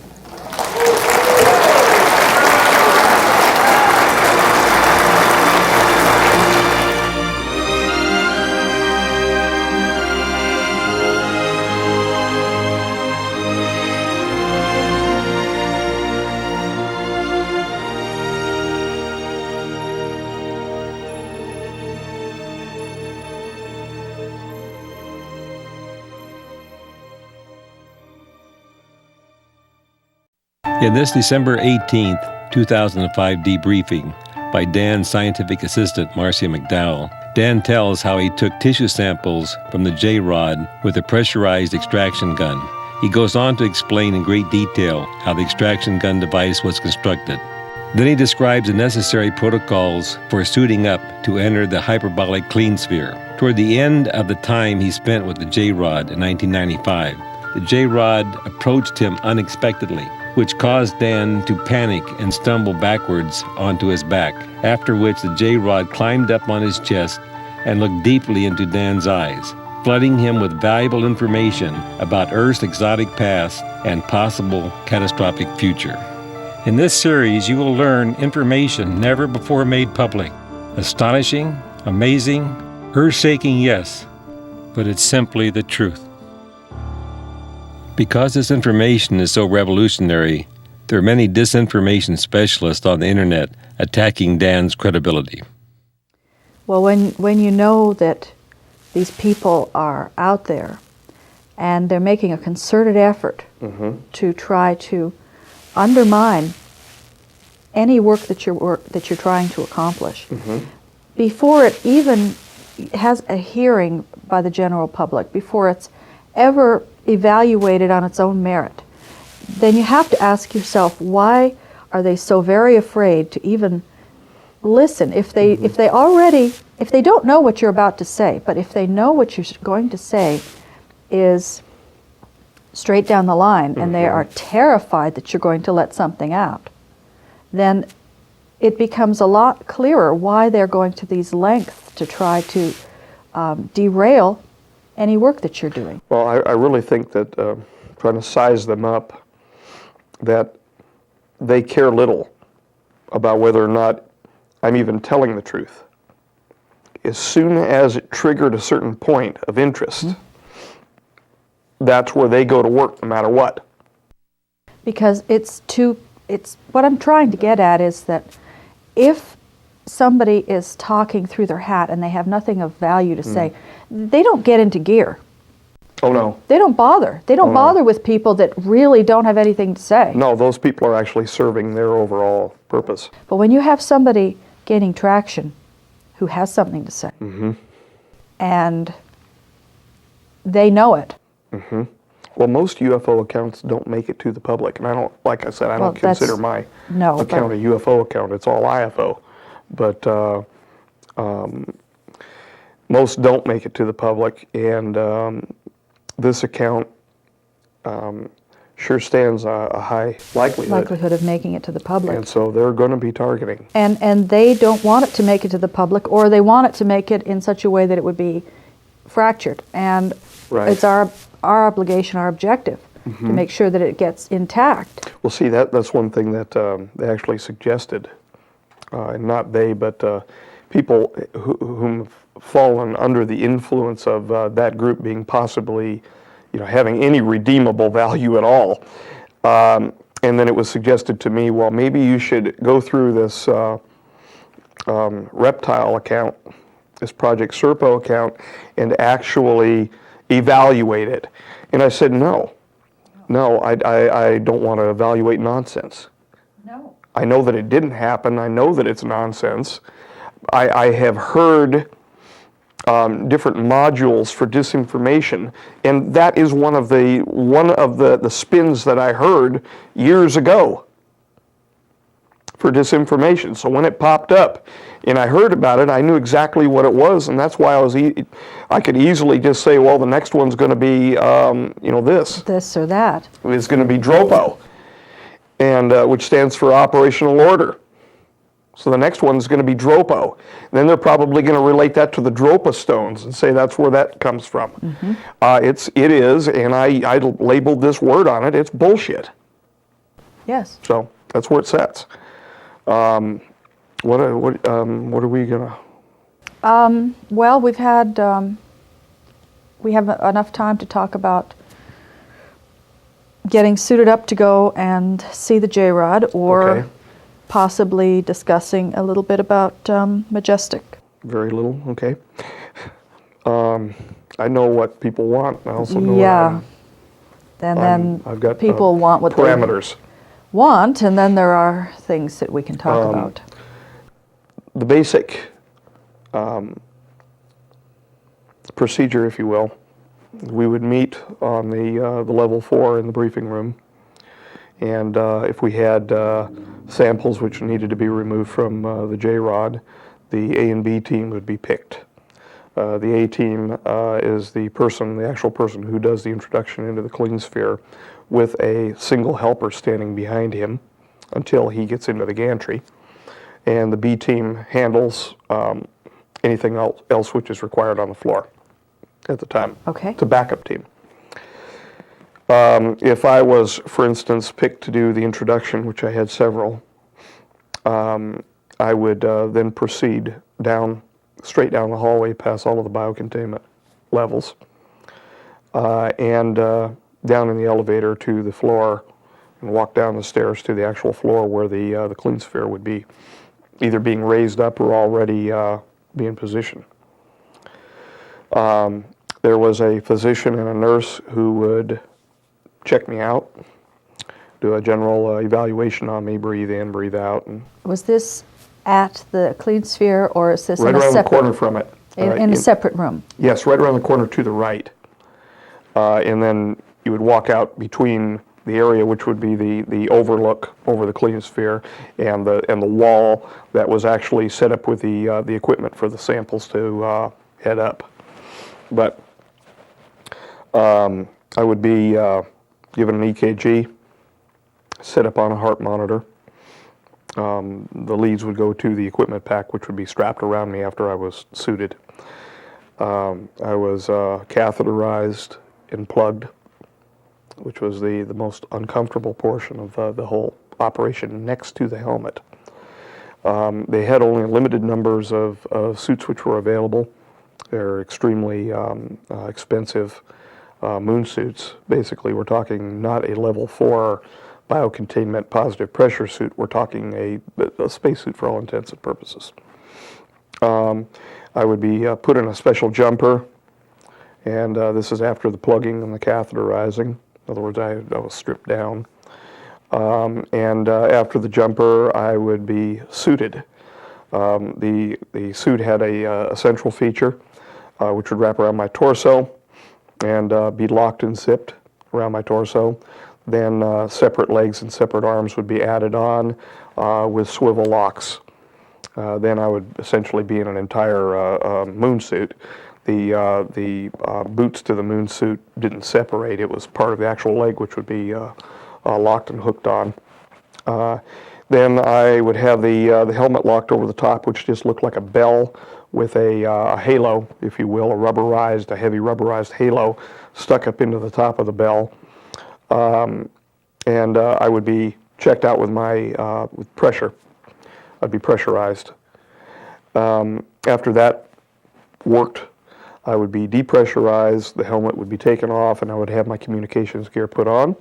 In this December 18th, 2005 debriefing by Dan's scientific assistant, Marcia McDowell, Dan tells how he took tissue samples from the JRod with a pressurized extraction gun. He goes on to explain in great detail how the extraction gun device was constructed. Then he describes the necessary protocols for suiting up to enter the hyperbolic clean sphere. Toward the end of the time he spent with the JRod in 1995, the JRod approached him unexpectedly, which caused Dan to panic and stumble backwards onto his back, after which the JRod climbed up on his chest and looked deeply into Dan's eyes, flooding him with valuable information about Earth's exotic past and possible catastrophic future. In this series, you will learn information never before made public. Astonishing, amazing, earth-shaking, yes, but it's simply the truth. Because this information is so revolutionary, there are many disinformation specialists on the internet attacking Dan's credibility. Well, when you know that these people are out there and they're making a concerted effort to try to undermine any work that you're trying to accomplish, before it even has a hearing by the general public, before it's ever evaluated on its own merit, then you have to ask yourself, why are they so very afraid to even listen? If they don't know what you're about to say, but if they know what you're going to say is straight down the line, and they are terrified that you're going to let something out, then it becomes a lot clearer why they're going to these lengths to try to derail any work that you're doing. Well, I really think that trying to size them up, that they care little about whether or not I'm even telling the truth. As soon as it triggered a certain point of interest, that's where they go to work no matter what. Because it's what I'm trying to get at is that if somebody is talking through their hat and they have nothing of value to say, they don't get into gear. Oh, no. They don't bother. They don't bother with people that really don't have anything to say. No, those people are actually serving their overall purpose. But when you have somebody gaining traction who has something to say, and they know it. Well, most UFO accounts don't make it to the public, and I don't, like I said, I don't consider my account a UFO account. It's all IFO. But most don't make it to the public, and this account sure stands a high likelihood of making it to the public. And so they're going to be targeting. And they don't want it to make it to the public, or they want it to make it in such a way that it would be fractured. And it's our obligation, our objective, to make sure that it gets intact. Well, see, that's one thing that they actually suggested. And not they, but people whom have fallen under the influence of that group being possibly, having any redeemable value at all. And then it was suggested to me, well, maybe you should go through this reptile account, this Project Serpo account, and actually evaluate it. And I said, no, I don't want to evaluate nonsense. No. I know that it didn't happen. I know that it's nonsense. I have heard different modules for disinformation, and that is one of the spins that I heard years ago for disinformation. So when it popped up and I heard about it, I knew exactly what it was, and that's why I could easily just say, well, the next one's going to be this or that. It's going to be DROPO, and which stands for Operational Order. So the next one's going to be DROPO. And then they're probably going to relate that to the Dropa stones and say that's where that comes from. It is, and I labeled this word on it. It's bullshit. Yes. So that's where it sets. What are we gonna? Well, we have enough time to talk about getting suited up to go and see the JRod, or possibly discussing a little bit about Majestic. Very little, okay. I know what people want. I also know and then I've got people want what parameters. want, and then there are things that we can talk about. The basic procedure, if you will, we would meet on the level 4 in the briefing room, and if we had samples which needed to be removed from the JRod, the A and B team would be picked. The A team is the actual person who does the introduction into the clean sphere with a single helper standing behind him until he gets into the gantry. And the B team handles anything else which is required on the floor at the time. Okay. It's a backup team. If I was, for instance, picked to do the introduction, which I had several, I would then proceed straight down the hallway past all of the biocontainment levels and down in the elevator to the floor and walk down the stairs to the actual floor where the clean sphere would be, either being raised up or already be in position. There was a physician and a nurse who would check me out, do a general evaluation on me, breathe in, breathe out. And was this at the clean sphere, or is this right in a around separate, the corner from it? in a separate room? Yes, right around the corner to the right. And then you would walk out between the area which would be the overlook over the clean sphere and the wall that was actually set up with the equipment for the samples to head up. But I would be given an EKG, set up on a heart monitor. The leads would go to the equipment pack, which would be strapped around me after I was suited. I was catheterized and plugged, which was the most uncomfortable portion of the whole operation, next to the helmet. They had only limited numbers of suits which were available. They're extremely expensive moon suits. Basically, we're talking not a level 4 biocontainment positive pressure suit. We're talking a spacesuit for all intents and purposes. I would be put in a special jumper, and this is after the plugging and the catheterizing. In other words, I was stripped down. And after the jumper, I would be suited. The suit had a central feature, which would wrap around my torso and be locked and zipped around my torso. Then separate legs and separate arms would be added on with swivel locks. Then I would essentially be in an entire moon suit. The boots to the moon suit didn't separate. It was part of the actual leg, which would be locked and hooked on. Then I would have the helmet locked over the top, which just looked like a bell with a halo, if you will, a heavy rubberized halo stuck up into the top of the bell. And I would be checked out with with pressure. I'd be pressurized. After that worked, I would be depressurized, the helmet would be taken off, and I would have my communications gear put on,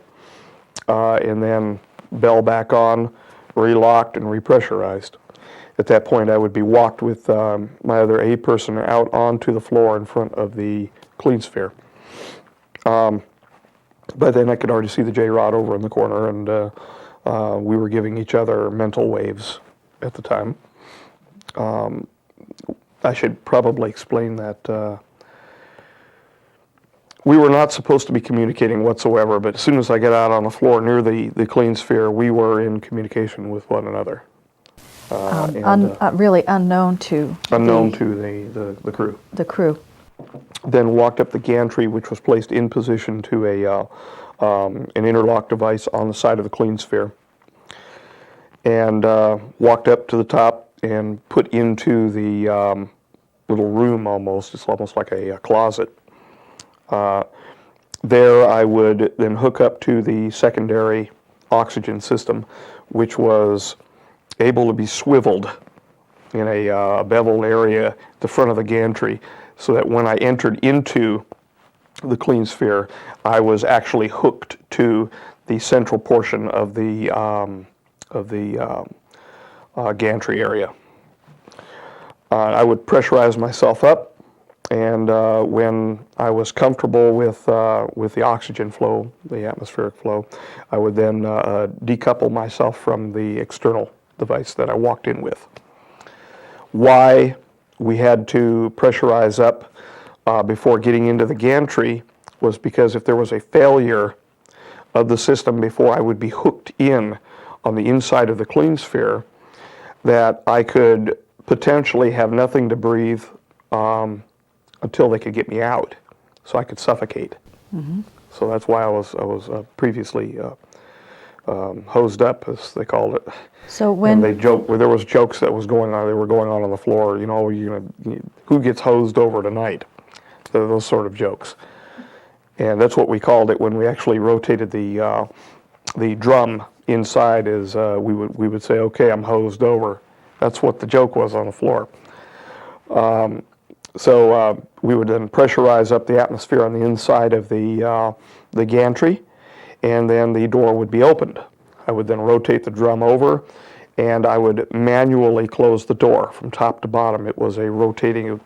and then bell back on, relocked, and repressurized. At that point, I would be walked with my other A person out onto the floor in front of the clean sphere. By then, I could already see the JRod over in the corner, and we were giving each other mental waves at the time. I should probably explain that we were not supposed to be communicating whatsoever, but as soon as I got out on the floor near the clean sphere, we were in communication with one another. Really unknown to the crew. The crew. Then walked up the gantry, which was placed in position to an interlock device on the side of the clean sphere, and walked up to the top and put into the little room almost. It's almost like a closet. There I would then hook up to the secondary oxygen system, which was able to be swiveled in a beveled area at the front of the gantry, so that when I entered into the clean sphere, I was actually hooked to the central portion of the gantry area. I would pressurize myself up, And when I was comfortable with the oxygen flow, the atmospheric flow, I would then decouple myself from the external device that I walked in with. Why we had to pressurize up before getting into the gantry was because if there was a failure of the system before I would be hooked in on the inside of the clean sphere, that I could potentially have nothing to breathe until they could get me out, so I could suffocate. Mm-hmm. So that's why I was previously hosed up, as they called it. So when and they joked, there was jokes that was going on. They were going on the floor. Who gets hosed over tonight? Those sort of jokes. And that's what we called it when we actually rotated the drum inside. Is we would say, "Okay, I'm hosed over." That's what the joke was on the floor. So we would then pressurize up the atmosphere on the inside of the gantry, and then the door would be opened. I would then rotate the drum over, and I would manually close the door from top to bottom. It was a rotating,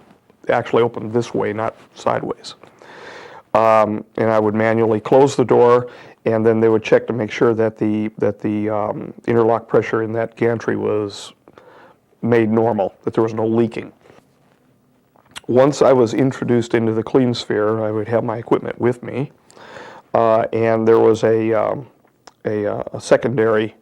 actually opened this way, not sideways. And I would manually close the door, and then they would check to make sure that the interlock pressure in that gantry was made normal, that there was no leaking. Once I was introduced into the clean sphere, I would have my equipment with me, and there was a secondary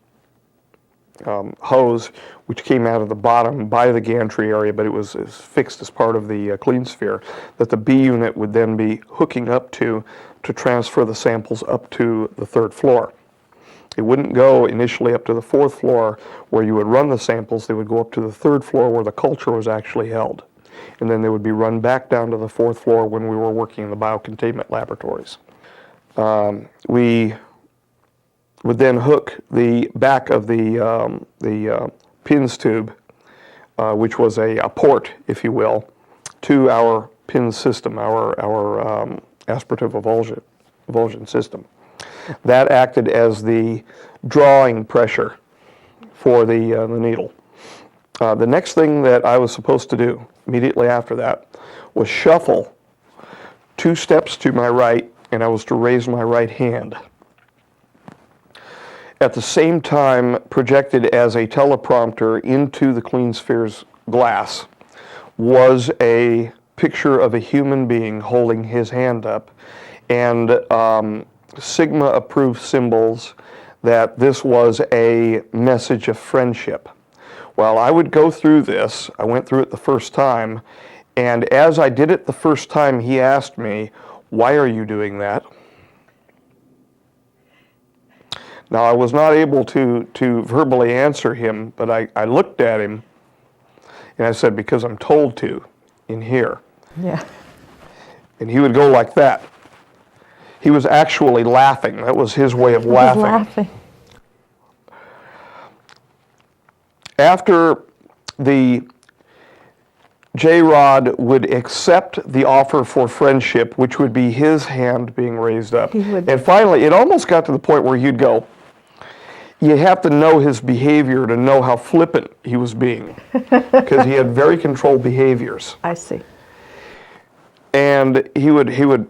hose which came out of the bottom by the gantry area, but it was fixed as part of the clean sphere, that the B unit would then be hooking up to transfer the samples up to the 3rd floor. It wouldn't go initially up to the 4th floor where you would run the samples. They would go up to the 3rd floor where the culture was actually held. And then they would be run back down to the 4th floor when we were working in the biocontainment laboratories. We would then hook the back of the pins tube, which was a port, if you will, to our pin system, our aspirative avulsion system. That acted as the drawing pressure for the needle. The next thing that I was supposed to do immediately after that was shuffle 2 steps to my right, and I was to raise my right hand. At the same time, projected as a teleprompter into the clean sphere's glass was a picture of a human being holding his hand up, and Sigma-approved symbols that this was a message of friendship. Well, I would go through this. I went through it the first time, and as I did it the first time, he asked me, "Why are you doing that?" Now, I was not able to verbally answer him, but I looked at him, and I said, "Because I'm told to, in here." Yeah. And he would go like that. He was actually laughing. That was his way of laughing. After the JRod would accept the offer for friendship, which would be his hand being raised up. And finally, it almost got to the point where you'd go, you have to know his behavior to know how flippant he was being, because he had very controlled behaviors. I see. And he would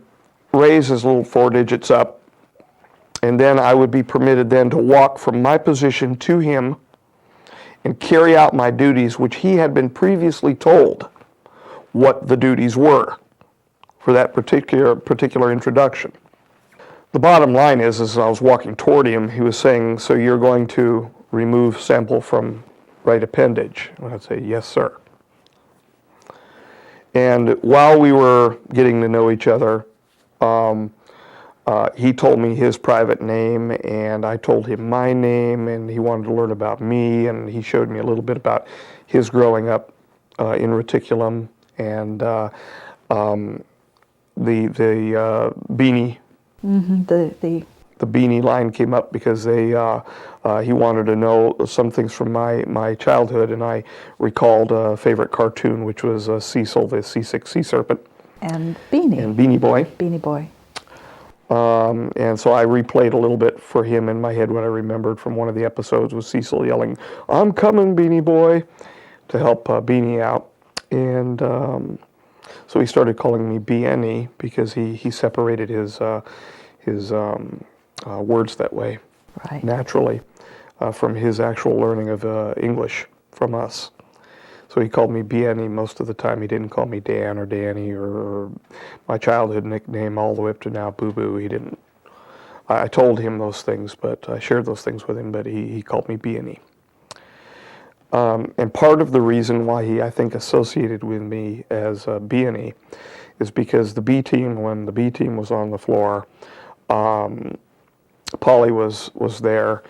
raise his little 4 digits up, and then I would be permitted then to walk from my position to him and carry out my duties, which he had been previously told what the duties were for that particular introduction. The bottom line is, as I was walking toward him, he was saying, "So you're going to remove sample from right appendage?" And I'd say, "Yes, sir." And while we were getting to know each other, he told me his private name, and I told him my name, and he wanted to learn about me, and he showed me a little bit about his growing up in Reticulum, and the beanie. Mm-hmm. The beanie line came up because he wanted to know some things from my childhood, and I recalled a favorite cartoon, which was Cecil, the seasick sea serpent. And Beanie. And Beanie Boy. Beanie Boy. And so I replayed a little bit for him in my head. What I remembered from one of the episodes was Cecil yelling, "I'm coming, Beanie Boy," to help Beanie out. And So he started calling me BNE because he separated his words that way, Right. naturally, from his actual learning of English from us. So he called me BNE most of the time. He didn't call me Dan or Danny or my childhood nickname all the way up to now, Boo Boo. He didn't. I told him those things, but I shared those things with him, but he called me BNE. And part of the reason why he, I think, associated with me as BNE is because the B team, when the B team was on the floor, Polly was there,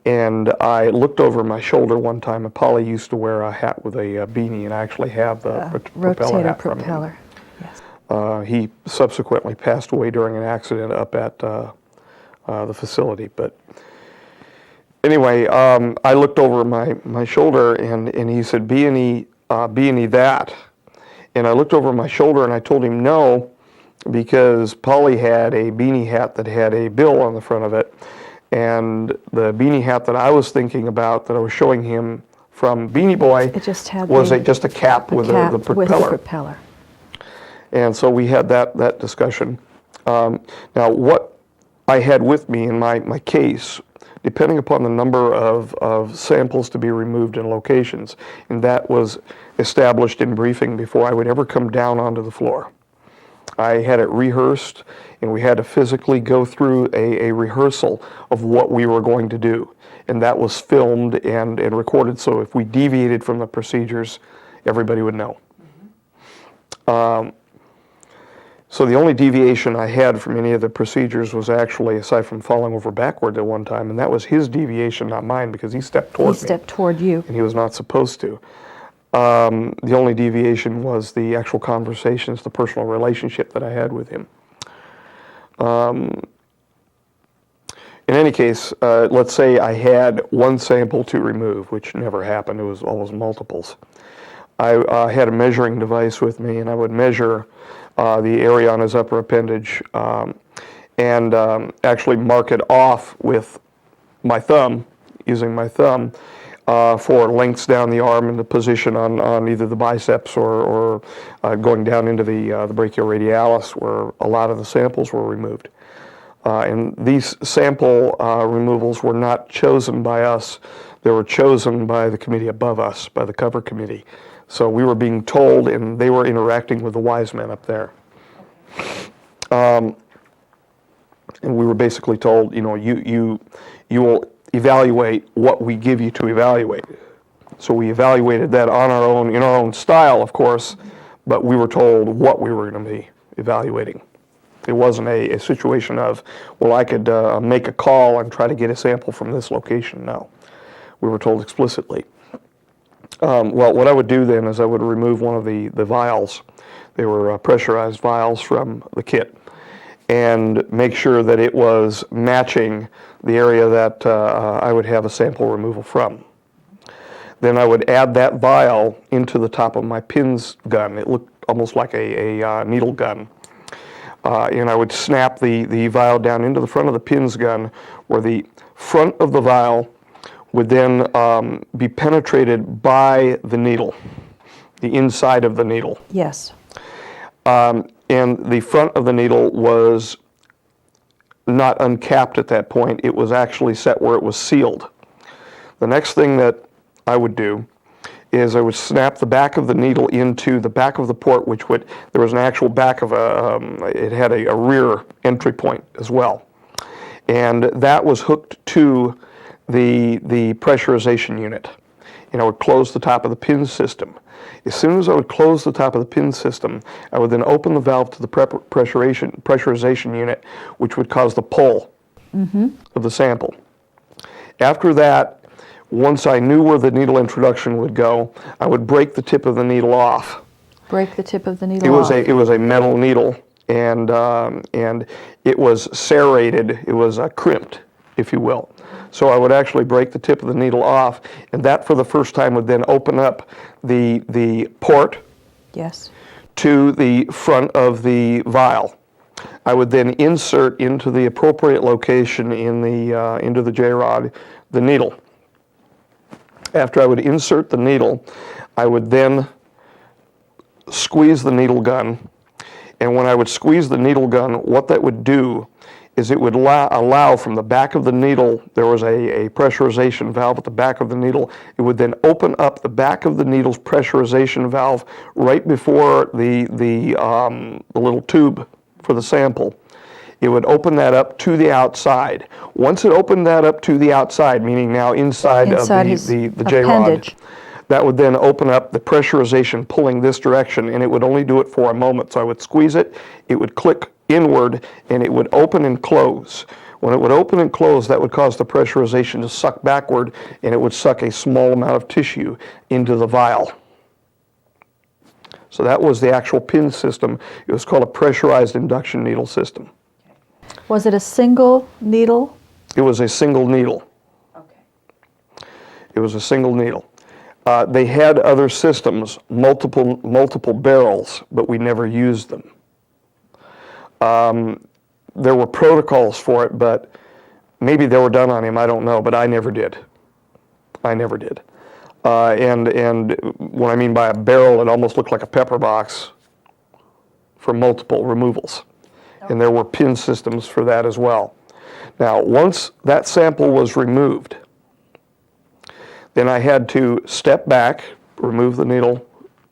and I looked over my shoulder one time, and Polly used to wear a hat with a beanie, and I actually have the propeller hat from him. Yes. He subsequently passed away during an accident up at the facility, but anyway, I looked over my shoulder, and he said, B&E that. And I looked over my shoulder, and I told him no, because Polly had a beanie hat that had a bill on the front of it. And the beanie hat that I was thinking about, that I was showing him from Beanie Boy, It just had was the, just a cap with the propeller. With the propeller. And so we had that discussion. Now, what I had with me in my case, depending upon the number of samples to be removed in locations, and that was established in briefing before I would ever come down onto the floor. I had it rehearsed, and we had to physically go through a rehearsal of what we were going to do. And that was filmed and recorded, so if we deviated from the procedures, everybody would know. So the only deviation I had from any of the procedures was actually, aside from falling over backward at one time, and that was his deviation, not mine, because he stepped toward me. He stepped toward you. And he was not supposed to. The only deviation was the actual conversations, the personal relationship that I had with him. In any case, let's say I had one sample to remove, which never happened. It was always multiples. I had a measuring device with me, and I would measure the area on his upper appendage and actually mark it off with my thumb, using my thumb, for lengths down the arm and the position on either the biceps or going down into the brachioradialis, where a lot of the samples were removed. And these sample removals were not chosen by us. They were chosen by the committee above us, by the cover committee. So we were being told, and they were interacting with the wise men up there. And we were basically told, you will evaluate what we give you to evaluate. So we evaluated that on our own, in our own style, of course, but we were told what we were going to be evaluating. It wasn't a situation of, well, I could make a call and try to get a sample from this location. No. We were told explicitly. Well, what I would do then is I would remove one of the vials. They were pressurized vials from the kit, and make sure that it was matching the area that I would have a sample removal from. Then I would add that vial into the top of my pins gun. It looked almost like a needle gun. And I would snap the vial down into the front of the pins gun, where the front of the vial would then be penetrated by the needle, the inside of the needle. Yes. And the front of the needle was not uncapped at that point. It was actually set where it was sealed. The next thing that I would do is I would snap the back of the needle into the back of the port, there was an actual back of it had a rear entry point as well. And that was hooked to the pressurization unit. And I would close the top of the pin system. As soon as I would close the top of the pin system, I would then open the valve to the pressurization unit, which would cause the pull of the sample. After that, once I knew where the needle introduction would go, I would break the tip of the needle off. Break the tip of the needle off. It was a metal needle, and it was serrated. It was crimped, if you will. So I would actually break the tip of the needle off, and that for the first time would then open up the port to the front of the vial. I would then insert into the appropriate location into the JRod the needle. After I would insert the needle, I would then squeeze the needle gun, and when I would squeeze the needle gun, what that would do is it would allow from the back of the needle, there was a pressurization valve at the back of the needle. It would then open up the back of the needle's pressurization valve right before the little tube for the sample. It would open that up to the outside. Once it opened that up to the outside, meaning now inside of the JRod, that would then open up the pressurization pulling this direction, and it would only do it for a moment. So I would squeeze it, it would click inward, and it would open and close. When it would open and close, that would cause the pressurization to suck backward, and it would suck a small amount of tissue into the vial. So that was the actual pin system. It was called a pressurized induction needle system. Was it a single needle? It was a single needle. Okay. It was a single needle. They had other systems, multiple barrels, but we never used them. There were protocols for it, but maybe they were done on him, I don't know, but I never did. I never did. And what I mean by a barrel, it almost looked like a pepper box for multiple removals. And there were pin systems for that as well. Now, once that sample was removed, then I had to step back, remove the needle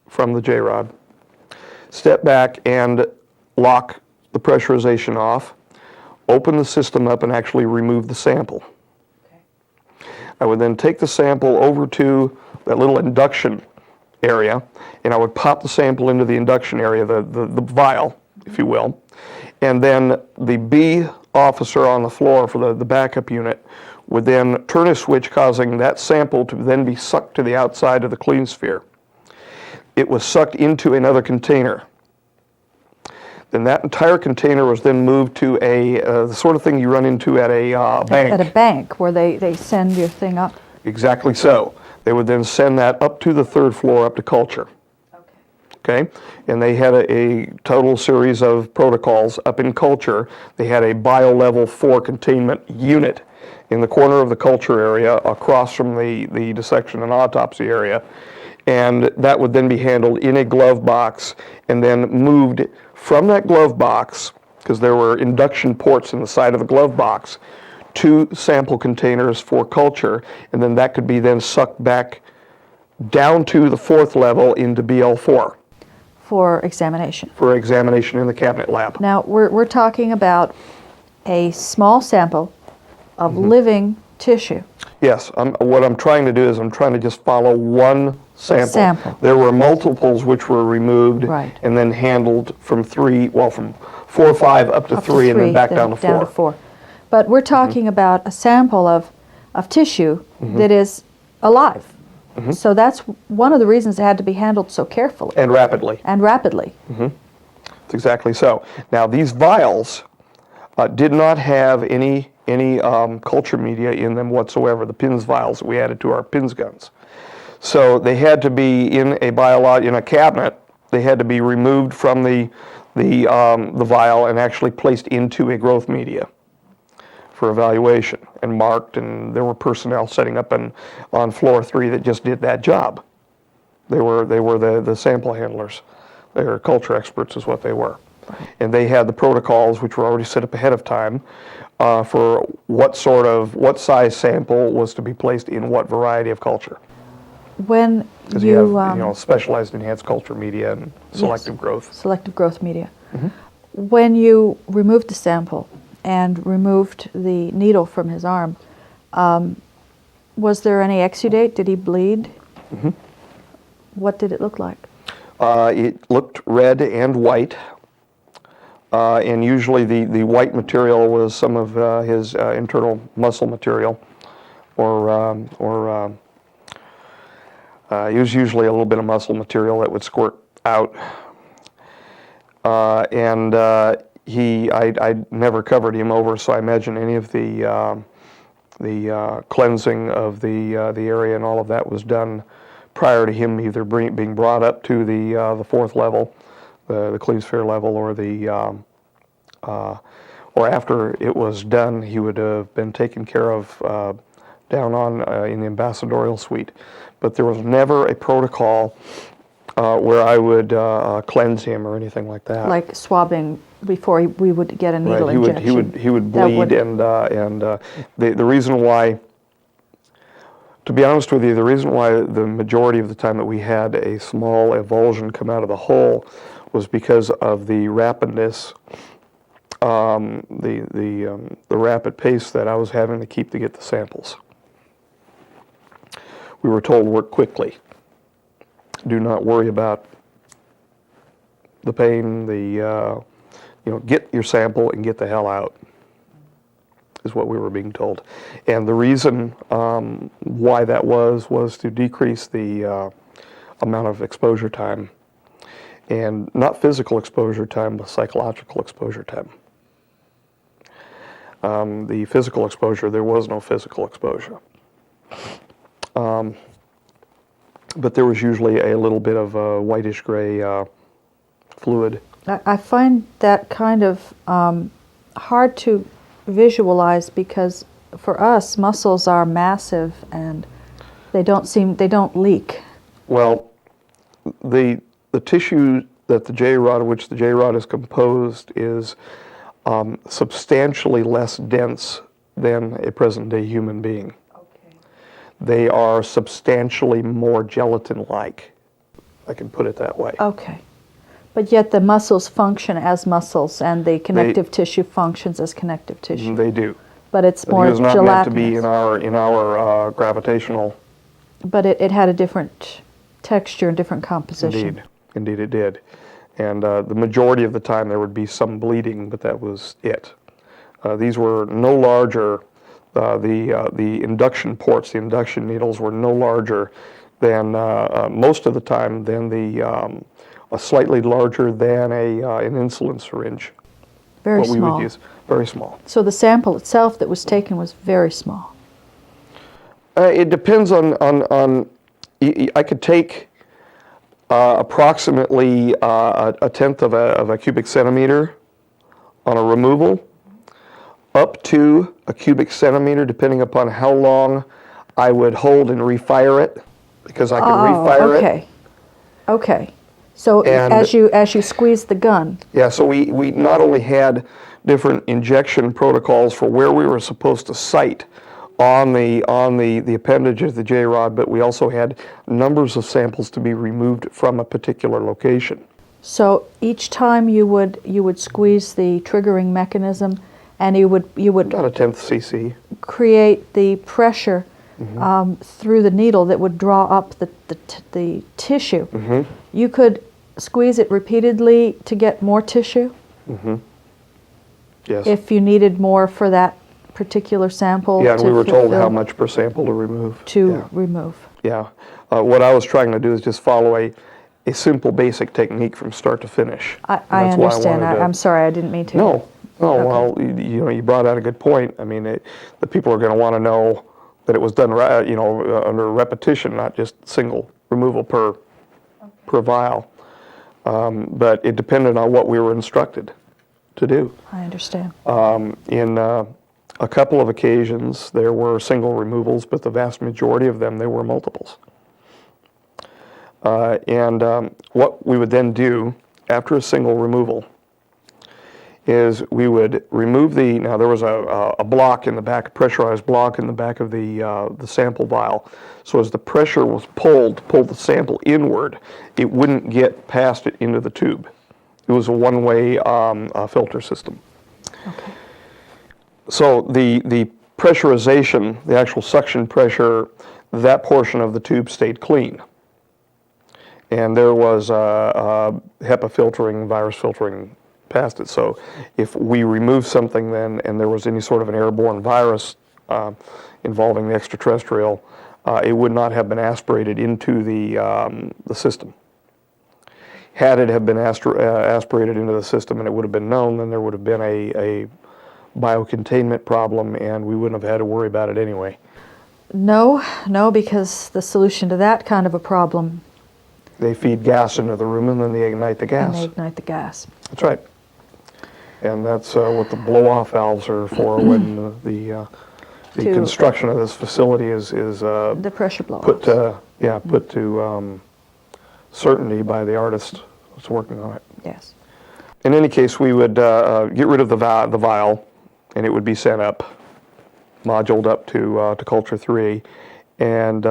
from the JRod, step back and lock the pressurization off, open the system up and actually remove the sample. Okay. I would then take the sample over to that little induction area, and I would pop the sample into the induction area, the vial, if you will, and then the B officer on the floor for the backup unit would then turn a switch, causing that sample to then be sucked to the outside of the clean sphere. It was sucked into another container. Then that entire container was then moved to the sort of thing you run into at a bank. At a bank, where they send your thing up? Exactly so. They would then send that up to the third floor, up to culture. Okay, and they had a total series of protocols up in culture. They had a bio-level 4 containment unit in the corner of the culture area across from the dissection and autopsy area, and that would then be handled in a glove box and then moved from that glove box, because there were induction ports in the side of the glove box, to sample containers for culture, and then that could be then sucked back down to the 4th level into BL4. For examination. For examination in the cabinet lab. Now, we're talking about a small sample of living tissue. Yes, what I'm trying to do is I'm trying to just follow one sample. There were multiples which were removed and then handled from 4 or 5 up to 3 and then back down to 4. But we're talking about a sample of tissue that is alive. So that's one of the reasons it had to be handled so carefully. And rapidly. That's exactly so. Now, these vials did not have any culture media in them whatsoever, the PINS vials that we added to our PINS guns. So they had to be in a cabinet. They had to be removed from the vial and actually placed into a growth media for evaluation and marked, and there were personnel setting up on floor 3 that just did that job. They were the sample handlers. They were culture experts is what they were. And they had the protocols which were already set up ahead of time for what size sample was to be placed in what variety of culture. When because you have specialized enhanced culture media and selective growth. Selective growth media. When you removed the sample and removed the needle from his arm, was there any exudate? Did he bleed? What did it look like? It looked red and white, and usually the white material was some of his internal muscle material, or it was usually a little bit of muscle material that would squirt out, and I never covered him over, so I imagine any of the cleansing of the area and all of that was done prior to him either being brought up to the 4th level, the clean sphere level, or after it was done. He would have been taken care of down on in the ambassadorial suite. But there was never a protocol where I would cleanse him or anything like that. Like swabbing before we would get a needle right. injection. He would bleed, and the reason why, to be honest with you, the reason why the majority of the time that we had a small avulsion come out of the hole was because of the rapidness, the rapid pace that I was having to keep to get the samples. We were told work quickly. Do not worry about the pain. Get your sample and get the hell out, is what we were being told. And the reason why that was to decrease the amount of exposure time, and not physical exposure time, but psychological exposure time. The physical exposure, there was no physical exposure. But there was usually a little bit of whitish gray fluid. I find that kind of hard to visualize because for us muscles are massive and they don't leak. Well, the tissue that the JRod, which the JRod is composed, is substantially less dense than a present-day human being. Okay. They are substantially more gelatin-like. I can put it that way. Okay. But yet the muscles function as muscles, and the connective tissue functions as connective tissue. They do. But it's more gelatinous. It was not meant to be in our gravitational. But it had a different texture and different composition. Indeed it did. And the majority of the time there would be some bleeding, but that was it. These were no larger. The induction ports, the induction needles, were no larger than most of the time than slightly larger than an insulin syringe. Very small. What we would use, very small. So the sample itself that was taken was very small. It depends on. I could take approximately a tenth of a cubic centimeter on a removal, up to a cubic centimeter, depending upon how long I would hold and refire it, because I can refire it. Okay. So as you squeeze the gun. Yeah. So we not only had different injection protocols for where we were supposed to site on the appendage of the JRod, but we also had numbers of samples to be removed from a particular location. So each time you would squeeze the triggering mechanism, and you would about a tenth cc create the pressure through the needle that would draw up the tissue. Mm-hmm. You could squeeze it repeatedly to get more tissue. Mm-hmm. Yes. If you needed more for that particular sample. Yeah, and we were told how much per sample to remove. Remove. Yeah. What I was trying to do is just follow a simple, basic technique from start to finish. I understand. I'm sorry, I didn't mean to. No. Okay. Well, you brought out a good point. I mean, the people are going to want to know that it was done, under repetition, not just single removal per vial. But it depended on what we were instructed to do. I understand. In a couple of occasions, there were single removals, but the vast majority of them, there were multiples. What we would then do after a single removal is we would remove now there was a block in the back, a pressurized block in the back of the sample vial. So as the pressure was pulled the sample inward, it wouldn't get past it into the tube. It was a one-way filter system. Okay. So the pressurization, the actual suction pressure, that portion of the tube stayed clean. And there was HEPA filtering, virus filtering past it. So if we removed something then and there was any sort of an airborne virus involving the extraterrestrial, it would not have been aspirated into the system. Had it have been aspirated into the system and it would have been known, then there would have been a biocontainment problem, and we wouldn't have had to worry about it anyway. No, because the solution to that kind of a problem. They feed gas into the room and then they ignite the gas. And they ignite the gas. That's right. And that's what the blow-off valves are for when the construction of this facility is the pressure blow-offs. put to certainty by the artist that's working on it. Yes. In any case, we would get rid of the vial, and it would be sent up, moduled up to culture 3, and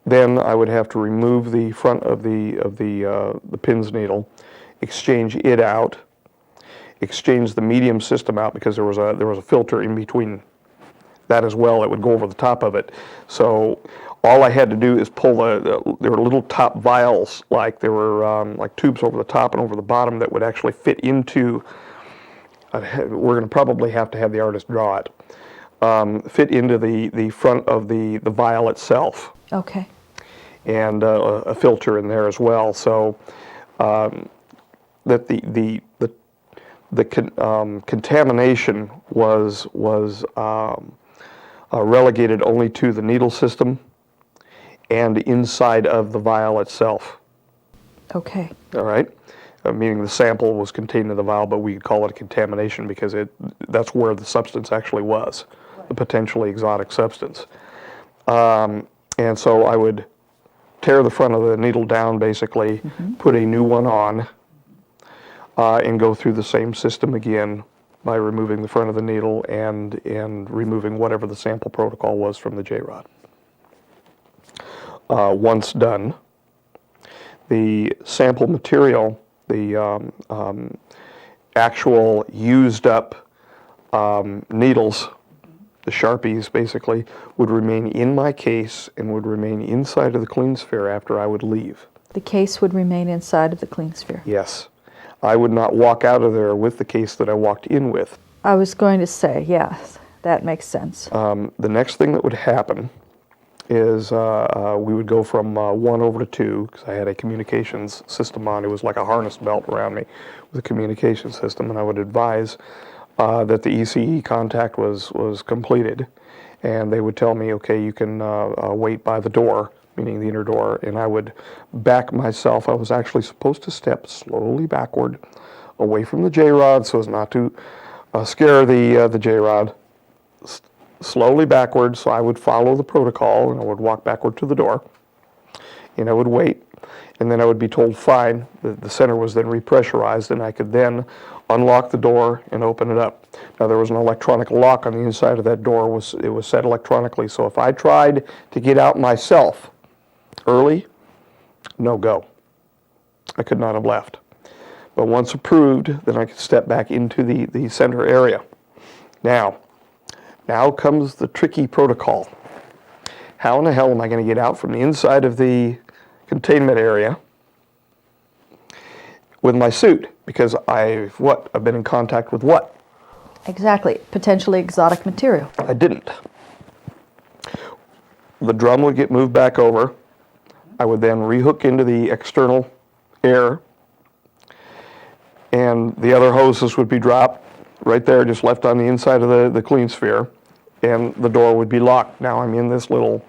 then I would have to remove the front of the pins needle, exchange it out, exchange the medium system out because there was a filter in between that as well that would go over the top of it. So all I had to do is pull there were little top vials, like there were like tubes over the top and over the bottom that would actually fit into, we're going to probably have to have the artist draw it, fit into the front of the vial itself. Okay. And a filter in there as well, so that the contamination was relegated only to the needle system and inside of the vial itself. Okay. All right? Meaning the sample was contained in the vial, but we call it a contamination because that's where the substance actually was, the potentially exotic substance. And so I would tear the front of the needle down, basically, put a new one on, and go through the same system again by removing the front of the needle and removing whatever the sample protocol was from the JRod. Once done, the sample material, the actual used up needles, the Sharpies basically, would remain in my case and would remain inside of the clean sphere after I would leave. The case would remain inside of the clean sphere. Yes. I would not walk out of there with the case that I walked in with. I was going to say, yes, that makes sense. The next thing that would happen is we would go from 1 over to 2, because I had a communications system on. It was like a harness belt around me with a communication system, and I would advise that the ECE contact was completed, and they would tell me, okay, you can wait by the door, meaning the inner door, and I would back myself. I was actually supposed to step slowly backward away from the JRod so as not to scare the JRod. Slowly backward, so I would follow the protocol, and I would walk backward to the door, and I would wait, and then I would be told fine. The center was then repressurized, and I could then unlock the door and open it up. Now there was an electronic lock on the inside of that door. It was set electronically, so if I tried to get out myself early, no go. I could not have left. But once approved, then I could step back into the center area. Now comes the tricky protocol. How in the hell am I going to get out from the inside of the containment area with my suit? Because I've been in contact with what? Exactly. Potentially exotic material. I didn't. The drum would get moved back over. I would then rehook into the external air, and the other hoses would be dropped right there, just left on the inside of the clean sphere, and the door would be locked. Now I'm in this little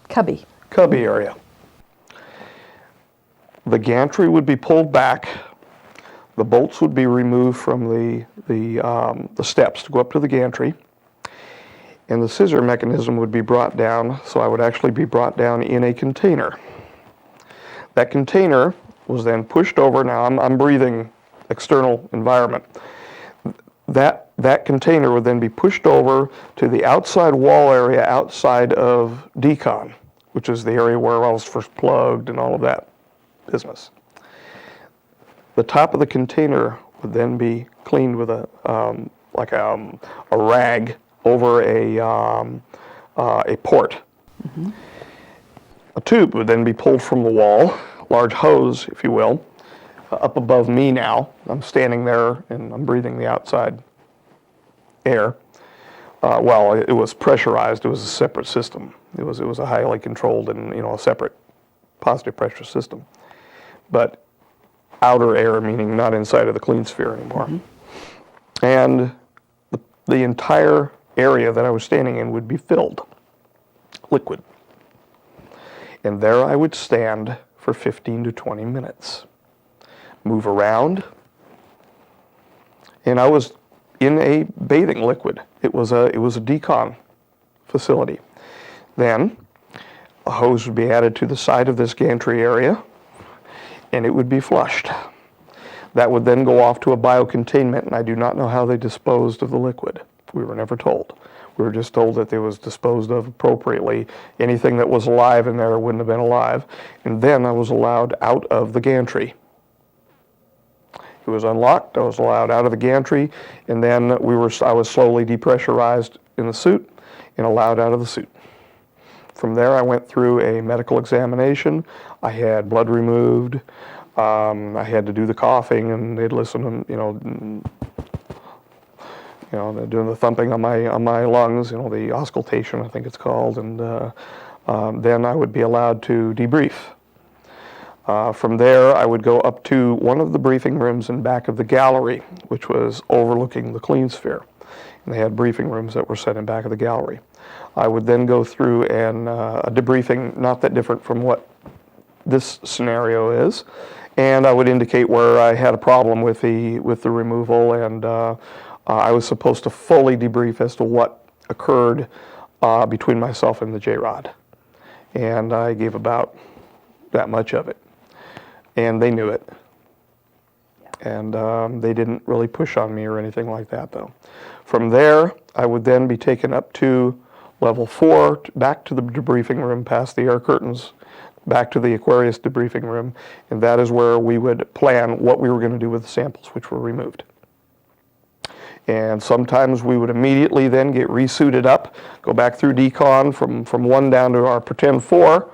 cubby area. The gantry would be pulled back. The bolts would be removed from the steps to go up to the gantry, and the scissor mechanism would be brought down, so I would actually be brought down in a container. That container was then pushed over. Now I'm breathing external environment. That container would then be pushed over to the outside wall area outside of decon, which is the area where I was first plugged and all of that business. The top of the container would then be cleaned with a rag over a port. Mm-hmm. A tube would then be pulled from the wall, large hose, if you will, up above me now. I'm standing there and I'm breathing the outside air. Well, it was pressurized. It was a separate system. It was a highly controlled and a separate positive pressure system. But outer air, meaning not inside of the clean sphere anymore. Mm-hmm. And the entire area that I was standing in would be filled, liquid. And there I would stand for 15 to 20 minutes, move around, and I was in a bathing liquid. It was a decon facility. Then a hose would be added to the side of this gantry area, and it would be flushed. That would then go off to a biocontainment, and I do not know how they disposed of the liquid. We were never told. We were just told that it was disposed of appropriately. Anything that was alive in there wouldn't have been alive. And then I was allowed out of the gantry. It was unlocked. I was allowed out of the gantry, and then I was slowly depressurized in the suit and allowed out of the suit. From there, I went through a medical examination. I had blood removed. I had to do the coughing, and they'd listen, and they're doing the thumping on my lungs, the auscultation, I think it's called, and then I would be allowed to debrief. From there, I would go up to one of the briefing rooms in back of the gallery, which was overlooking the clean sphere. And they had briefing rooms that were set in back of the gallery. I would then go through a debriefing, not that different from what this scenario is, and I would indicate where I had a problem with the removal, and I was supposed to fully debrief as to what occurred between myself and the JRod. And I gave about that much of it. And they knew it. And they didn't really push on me or anything like that, though. From there, I would then be taken up to level 4, back to the debriefing room, past the air curtains, back to the Aquarius debriefing room, and that is where we would plan what we were going to do with the samples which were removed. And sometimes we would immediately then get resuited up, go back through decon from 1 down to our pretend 4,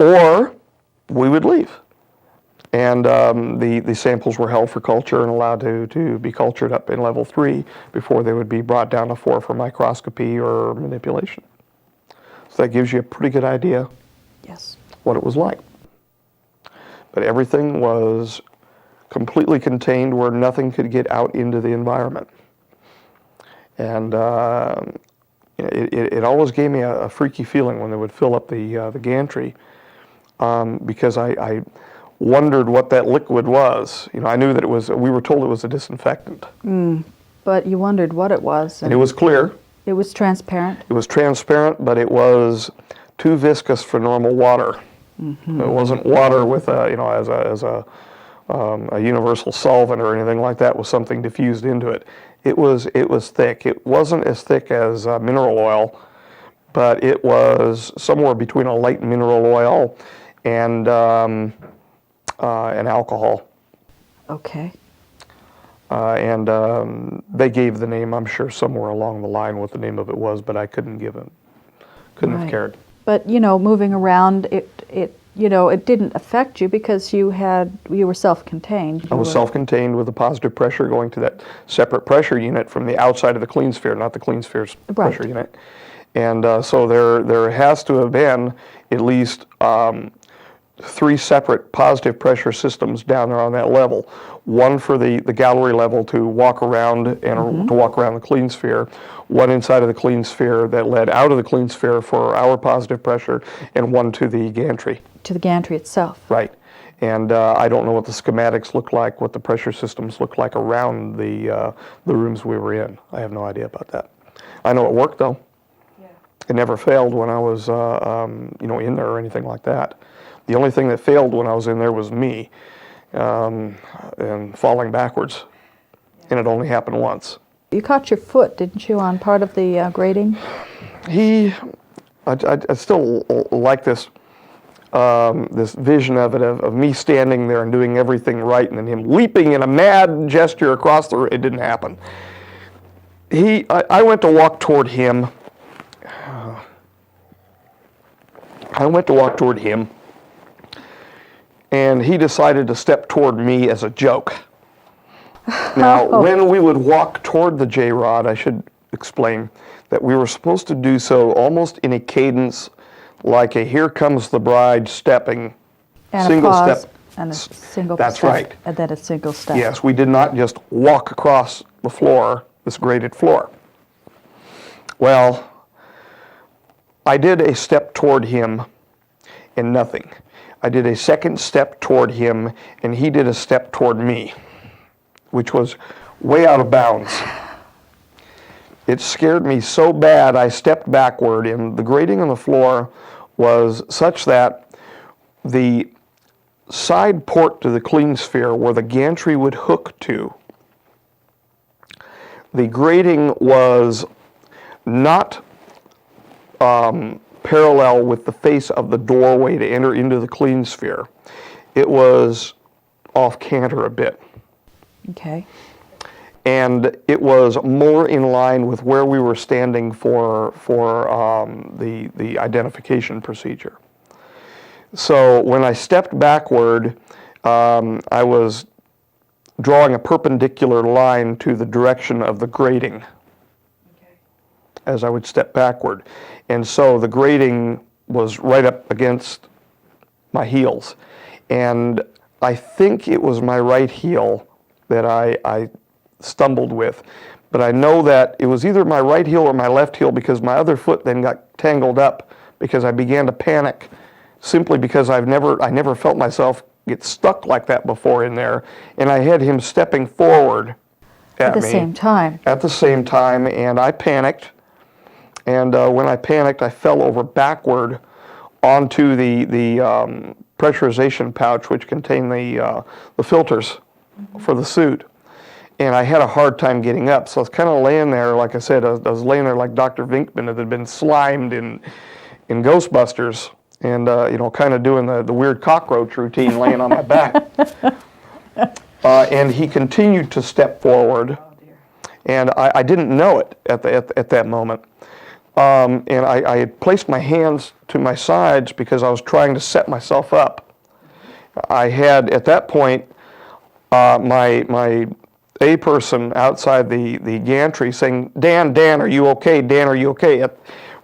or we would leave. And the samples were held for culture and allowed to be cultured up in level 3 before they would be brought down to 4 for microscopy or manipulation. So that gives you a pretty good idea what it was like. But everything was completely contained where nothing could get out into the environment. And it always gave me a freaky feeling when they would fill up the gantry, because I wondered what that liquid was. I knew that we were told it was a disinfectant. But you wondered what it was. And it was clear. It was transparent. It was transparent, but it was too viscous for normal water. Mm-hmm. It wasn't water with as a universal solvent or anything like that with something diffused into it. It was thick. It wasn't as thick as mineral oil, but it was somewhere between a light mineral oil and alcohol. Okay. And they gave the name, I'm sure, somewhere along the line what the name of it was, but I couldn't give it. Couldn't have cared. But moving around, it didn't affect you because you were self-contained. I was self-contained with a positive pressure going to that separate pressure unit from the outside of the clean sphere, not the clean sphere's pressure unit. And so there has to have been at least 3 separate positive pressure systems down there on that level. One for the gallery level to walk around and to walk around the clean sphere, one inside of the clean sphere that led out of the clean sphere for our positive pressure, and one to the gantry. To the gantry itself. Right. And I don't know what the schematics look like, what the pressure systems look like around the rooms we were in. I have no idea about that. I know it worked, though. Yeah. It never failed when I was in there or anything like that. The only thing that failed when I was in there was me and falling backwards, and it only happened once. You caught your foot, didn't you, on part of the grating? I still like this vision of it, of me standing there and doing everything right, and then him leaping in a mad gesture across the room. It didn't happen. I went to walk toward him. And he decided to step toward me as a joke. Now, when we would walk toward the JRod, I should explain that we were supposed to do so almost in a cadence like a "Here Comes the Bride" stepping, and single a pause, step. And a single That's step. right. And then a single step. Yes, we did not just walk across the floor, this graded floor. Well, I did a step toward him and nothing. I did a second step toward him, and he did a step toward me, which was way out of bounds. It scared me so bad I stepped backward, and the grating on the floor was such that the side port to the clean sphere where the gantry would hook to, the grating was not parallel with the face of the doorway to enter into the clean sphere. It was off canter a bit. Okay. And it was more in line with where we were standing for the identification procedure. So when I stepped backward, I was drawing a perpendicular line to the direction of the grating as I would step backward. And so the grating was right up against my heels. And I think it was my right heel that I stumbled with. But I know that it was either my right heel or my left heel, because my other foot then got tangled up because I began to panic, simply because I never felt myself get stuck like that before in there. And I had him stepping forward at the me same time. at the same time, and I panicked. And when I panicked, I fell over backward onto the pressurization pouch, which contained the filters for the suit. And I had a hard time getting up. So I was kind of laying there, like I said, I was laying there like Dr. Vinkman that had been slimed in Ghostbusters, and kind of doing the weird cockroach routine, laying on my back. And he continued to step forward, and I didn't know it at that moment. And I had placed my hands to my sides because I was trying to set myself up. I had, at that point, my A person outside the gantry saying, Dan, are you okay? Dan, are you okay?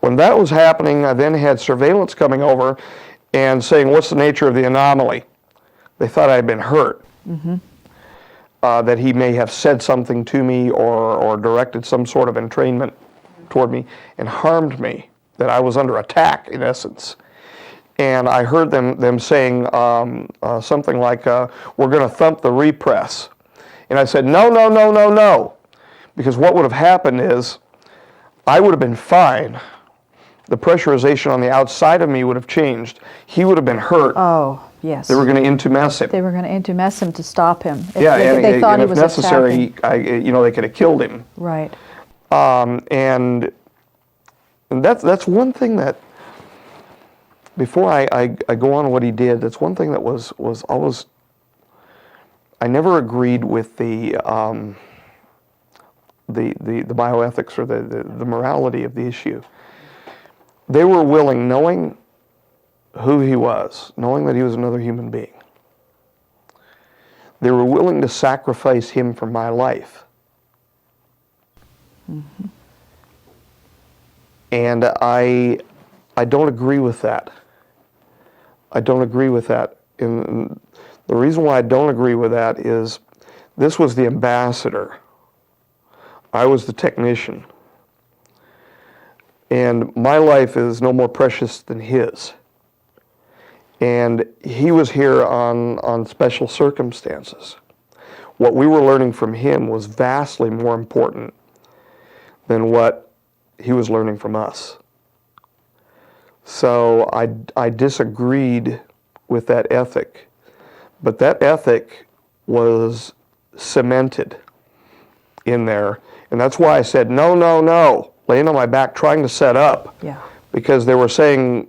When that was happening, I then had surveillance coming over and saying, what's the nature of the anomaly? They thought I had been hurt. Mm-hmm. That he may have said something to me or directed some sort of entrainment toward me and harmed me, that I was under attack, in essence. And I heard them saying something like, we're going to thump the repress. And I said, no, because what would have happened is I would have been fine. The pressurization on the outside of me would have changed. He would have been hurt. Oh, yes. They were going to intumesce him. They were going to intumesce him to stop him. They thought and he if was necessary, attacking. they could have killed him. Right. And that's one thing that, before I go on what he did, that's one thing that was always, I never agreed with the bioethics or the morality of the issue. They were willing, knowing who he was, knowing that he was another human being, they were willing to sacrifice him for my life. Mm-hmm. And I don't agree with that. I don't agree with that. And the reason why I don't agree with that is this was the ambassador. I was the technician. And my life is no more precious than his. And he was here on special circumstances. What we were learning from him was vastly more important than what he was learning from us. So I disagreed with that ethic. But that ethic was cemented in there. And that's why I said, no, laying on my back, trying to set up. Yeah. Because they were saying,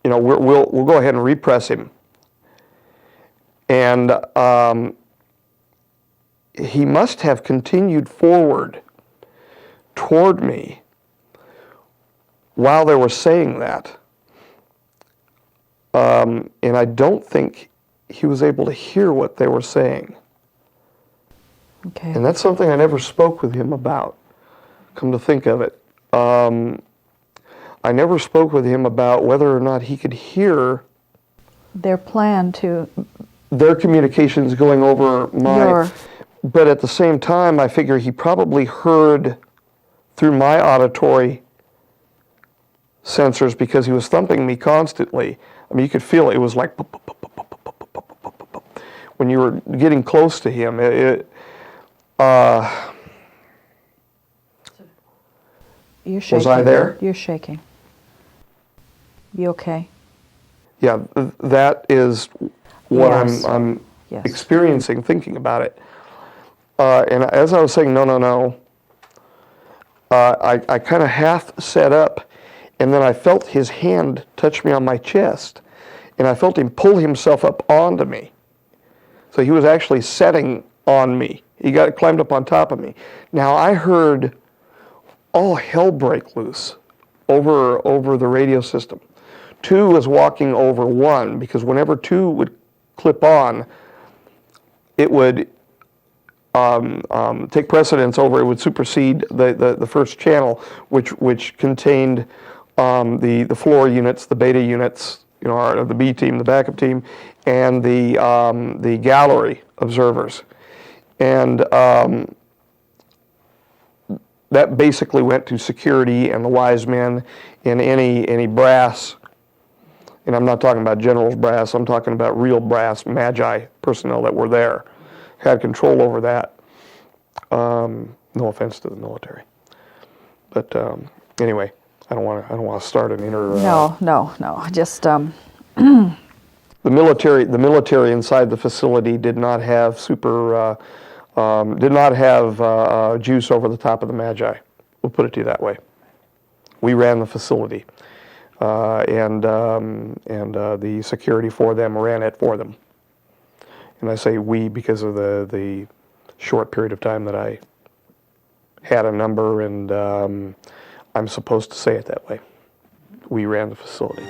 we'll go ahead and repress him. And he must have continued forward toward me while they were saying that. And I don't think he was able to hear what they were saying. Okay. And that's something I never spoke with him about, come to think of it. I never spoke with him about whether or not he could hear their plan to... their communications going over mine. But at the same time, I figure he probably heard through my auditory sensors because he was thumping me constantly. I mean, you could feel it. It was like when you were getting close to him. You're shaking. Was I there? You're shaking. You okay? Yeah, that is what Yes. I'm Yes. experiencing thinking about it. And as I was saying, no, I kind of half sat up, and then I felt his hand touch me on my chest, and I felt him pull himself up onto me. So he was actually setting on me. He climbed up on top of me. Now I heard all hell break loose over the radio system. 2 was walking over 1, because whenever 2 would clip on, it would take precedence over, it would supersede the first channel, which contained the floor units, the beta units, the B team, the backup team, and the gallery observers. And that basically went to security and the wise men and any brass. And I'm not talking about generals brass, I'm talking about real brass, magi personnel that were there, had control over that. No offense to the military, but anyway, I don't want to start an inner. No. Just the military inside the facility did not have juice over the top of the magi. We'll put it to you that way. We ran the facility. And the security for them ran it for them. And I say we because of the short period of time that I had a number, and I'm supposed to say it that way. We ran the facility.